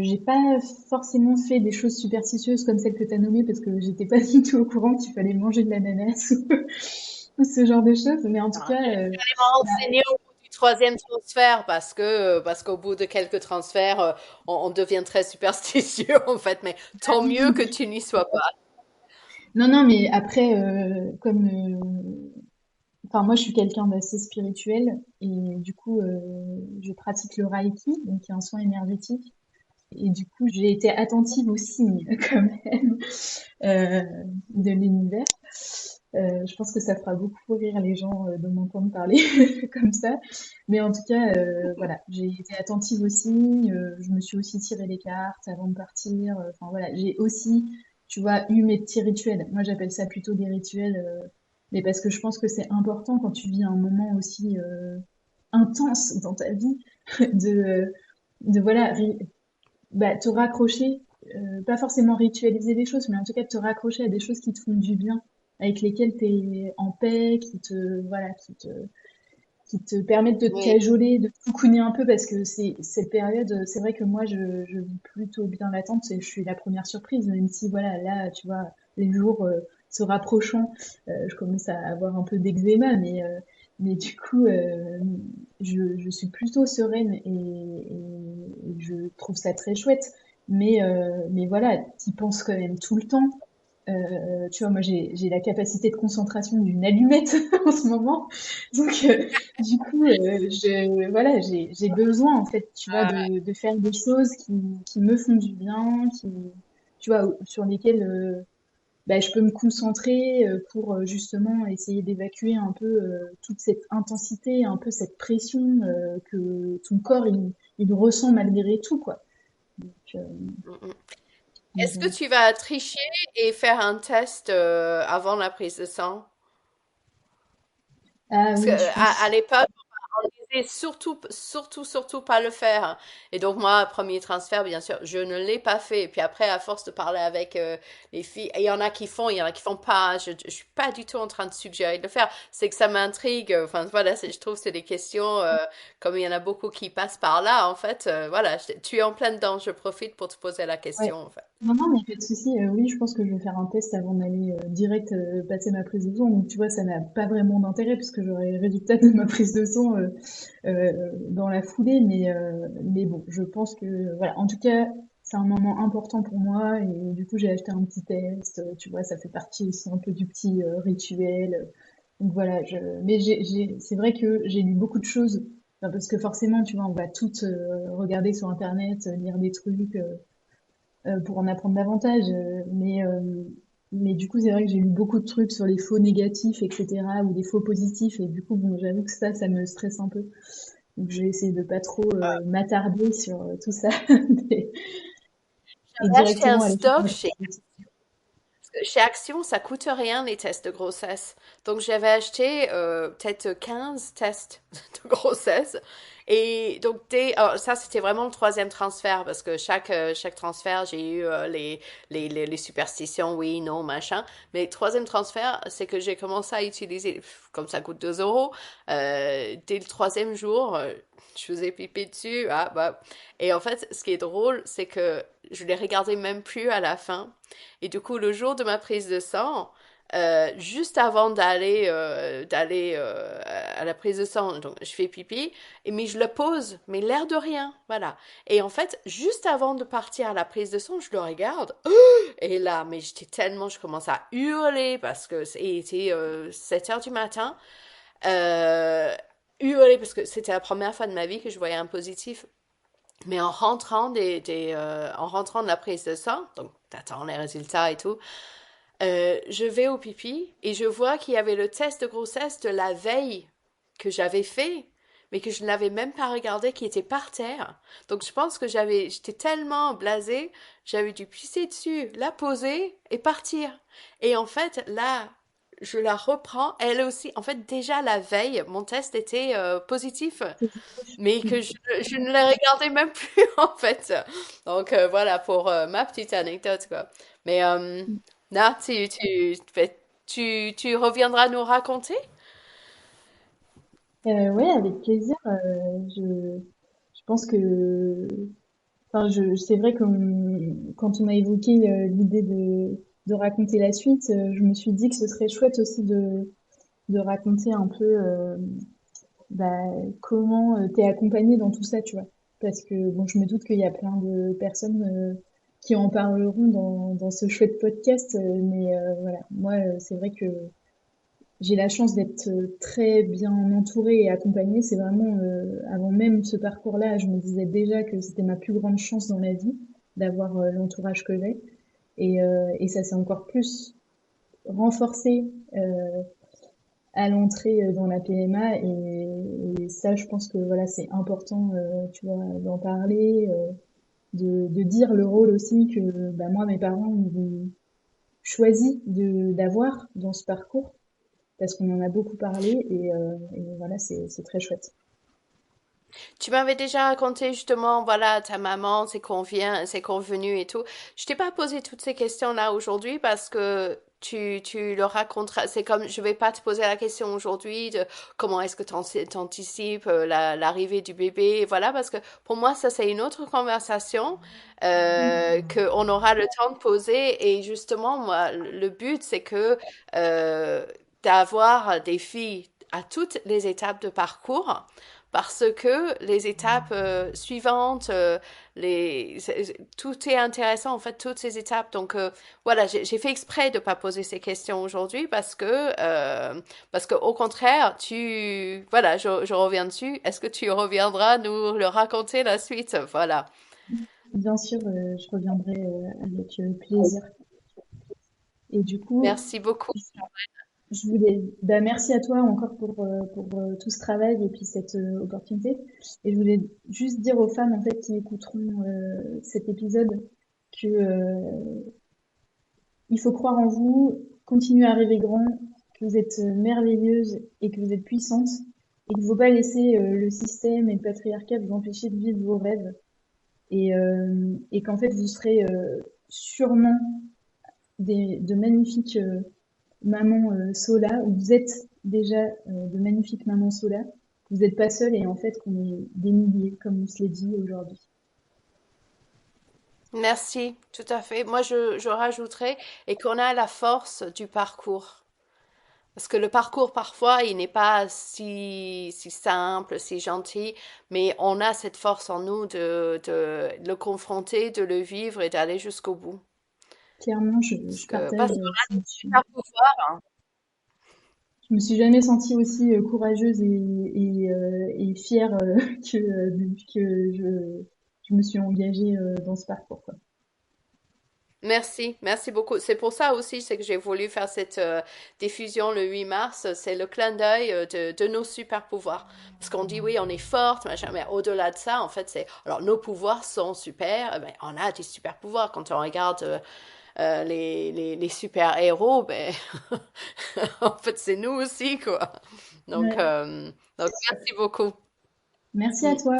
J'ai pas forcément fait des choses superstitieuses comme celles que tu as nommées parce que j'étais pas du tout au courant qu'il fallait manger de l'ananas ou ce genre de choses. Mais en tout Non, cas, j'allais m'enseigner au bout du troisième transfert parce qu'au bout de quelques transferts, on devient très superstitieux en fait. Mais tant mieux que tu n'y sois pas. non, non, mais après, enfin, moi, je suis quelqu'un d'assez spirituel et du coup, je pratique le Reiki, donc qui est un soin énergétique. Et du coup, j'ai été attentive aux signes quand même euh, de l'univers. Je pense que ça fera beaucoup rire les gens de m'entendre parler comme ça. Mais en tout cas, voilà, j'ai été attentive aux signes. Je me suis aussi tiré les cartes avant de partir. Enfin voilà, j'ai aussi, tu vois, eu mes petits rituels. Moi, j'appelle ça plutôt des rituels, mais parce que je pense que c'est important quand tu vis un moment aussi intense dans ta vie de voilà, te raccrocher, pas forcément ritualiser des choses, mais en tout cas de te raccrocher à des choses qui te font du bien, avec lesquelles tu es en paix, voilà, qui te permettent de te Oui. cajoler, de te cocooner un peu, parce que cette période, c'est vrai que moi, je vis plutôt bien l'attente, et je suis la première surprise, même si, voilà, là, tu vois, les jours se rapprochant, je commence à avoir un peu d'eczéma, mais du coup, je suis plutôt sereine et je trouve ça très chouette. Mais voilà, t'y penses quand même tout le temps. Tu vois, moi, j'ai la capacité de concentration d'une allumette en ce moment. Donc, du coup, voilà, j'ai besoin, en fait, tu vois, de faire des choses qui me font du bien, tu vois, sur lesquelles bah, je peux me concentrer pour justement essayer d'évacuer un peu toute cette intensité, un peu cette pression que ton corps, il ressent malgré tout, quoi. Donc, Mm, mm. donc Est-ce que voilà. tu vas tricher et faire un test avant la prise de sang? Ah Parce que oui, je à pense. l'époque, on disait surtout pas le faire. Et donc moi, premier transfert, bien sûr, je ne l'ai pas fait. Et puis après, à force de parler avec les filles, et il y en a qui font, il y en a qui font pas. Je suis pas du tout en train de suggérer de le faire. C'est que ça m'intrigue. Enfin voilà, je trouve que c'est des questions, comme il y en a beaucoup qui passent par là, en fait. Voilà, tu es en plein dedans. Je profite pour te poser la Ouais. question, en fait. Non, non, mais pas de souci. Oui, je pense que je vais faire un test avant d'aller direct passer ma prise de sang. Donc, tu vois, ça n'a pas vraiment d'intérêt puisque j'aurai les résultats de ma prise de sang dans la foulée. Mais bon, je pense que, voilà. En tout cas, c'est un moment important pour moi et du coup, j'ai acheté un petit test. Tu vois, ça fait partie aussi un peu du petit rituel. Donc voilà, mais c'est vrai que j'ai lu beaucoup de choses. Enfin, parce que forcément, tu vois, on va toutes regarder sur Internet, lire des trucs. Pour en apprendre davantage. Mais du coup, c'est vrai que j'ai lu beaucoup de trucs sur les faux négatifs, etc., ou des faux positifs, et du coup, bon, j'avoue que ça me stresse un peu. Donc, j'ai essayé de pas trop m'attarder sur tout ça, mais- et J'ai acheté un directement aller faire stock ma chez petite. Chez Action, ça coûte rien les tests de grossesse. Donc j'avais acheté peut-être 15 tests de grossesse. Et donc alors, ça c'était vraiment le troisième transfert parce que chaque transfert j'ai eu les superstitions, oui, non, machin. Mais le troisième transfert, c'est que j'ai commencé à utiliser, comme ça coûte 2 euros, dès le troisième jour, je faisais pipi dessus. Ah, bah. Et en fait, ce qui est drôle, c'est que je les regardais même plus à la fin. Et du coup, le jour de ma prise de sang, juste avant d'aller à la prise de sang, donc je fais pipi, mais je le pose, mais l'air de rien, voilà. Et en fait, juste avant de partir à la prise de sang, je le regarde, et là, mais je commence à hurler parce que c'était 7 heures du matin, euh, hurler parce que c'était la première fois de ma vie que je voyais un positif. Mais en rentrant de la prise de sang, donc t'attends les résultats et tout, je vais au pipi et je vois qu'il y avait le test de grossesse de la veille que j'avais fait, mais que je n'avais même pas regardé, qui était par terre. Donc je pense que j'étais tellement blasée, j'avais dû pisser dessus, la poser et partir. Et en fait, là, je la reprends, elle aussi. En fait, déjà la veille, mon test était positif, mais que je ne la regardais même plus, en fait. Donc voilà pour ma petite anecdote, quoi. Mais là, tu reviendras nous raconter? Ouais, avec plaisir. Je pense que, enfin, c'est vrai que quand on a évoqué l'idée de raconter la suite, je me suis dit que ce serait chouette aussi de raconter un peu bah, comment t'es accompagné dans tout ça, tu vois. Parce que bon, je me doute qu'il y a plein de personnes qui en parleront dans ce chouette podcast, mais voilà, moi, c'est vrai que j'ai la chance d'être très bien entourée et accompagnée. C'est vraiment, avant même ce parcours-là, je me disais déjà que c'était ma plus grande chance dans la vie d'avoir l'entourage que j'ai. Et ça s'est encore plus renforcé à l'entrée dans la PMA et ça je pense que voilà c'est important tu vois d'en parler de dire le rôle aussi que bah, moi mes parents ont choisi de d'avoir dans ce parcours parce qu'on en a beaucoup parlé et voilà c'est très chouette. Tu m'avais déjà raconté justement, voilà, ta maman, c'est convenu et tout. Je t'ai pas posé toutes ces questions-là aujourd'hui parce que tu le raconteras. C'est comme, je vais pas te poser la question aujourd'hui de comment est-ce que t'anticipes l'arrivée du bébé, voilà, parce que pour moi, ça, c'est une autre conversation qu'on aura le temps de poser. Et justement, moi, le but, c'est que d'avoir des filles à toutes les étapes de parcours parce que les étapes suivantes, tout est intéressant, en fait, toutes ces étapes. Donc, voilà, j'ai fait exprès de pas poser ces questions aujourd'hui parce que au contraire, voilà, je reviens dessus. Est-ce que tu reviendras nous le raconter la suite? Voilà. Bien sûr, je reviendrai avec plaisir. Et du coup, Merci beaucoup. je voulais, bah, merci à toi encore pour tout ce travail et puis cette opportunité. Et je voulais juste dire aux femmes en fait qui écouteront cet épisode que il faut croire en vous, continuer à rêver grand, que vous êtes merveilleuse et que vous êtes puissante et qu'il ne faut pas laisser le système et le patriarcat vous empêcher de vivre vos rêves et qu'en fait vous serez sûrement de magnifiques mamans Sola. Vous êtes déjà de magnifiques mamans Sola. Vous n'êtes pas seul et en fait qu'on est des milliers, comme on se l'est dit aujourd'hui. Merci, tout à fait. Moi, je rajouterais et qu'on a la force du parcours. Parce que le parcours, parfois, il n'est pas si simple, si gentil, mais on a cette force en nous de le confronter, de le vivre et d'aller jusqu'au bout. Clairement, je Parce partage. qu'on a des super pouvoirs. Je me suis jamais sentie aussi courageuse et fière depuis que je me suis engagée dans ce parcours, quoi. Merci, merci beaucoup. C'est pour ça aussi, c'est que j'ai voulu faire cette diffusion le 8 mars. C'est le clin d'œil de nos super pouvoirs. Parce qu'on dit oui, on est forte, machin, mais au-delà de ça, en fait, c'est alors nos pouvoirs sont super. Ben, on a des super pouvoirs quand on regarde les super héros. Ben en fait, c'est nous aussi, quoi. Donc, Ouais. merci beaucoup. Merci à Mm. toi.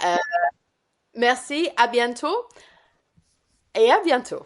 Euh, merci, à bientôt et à bientôt.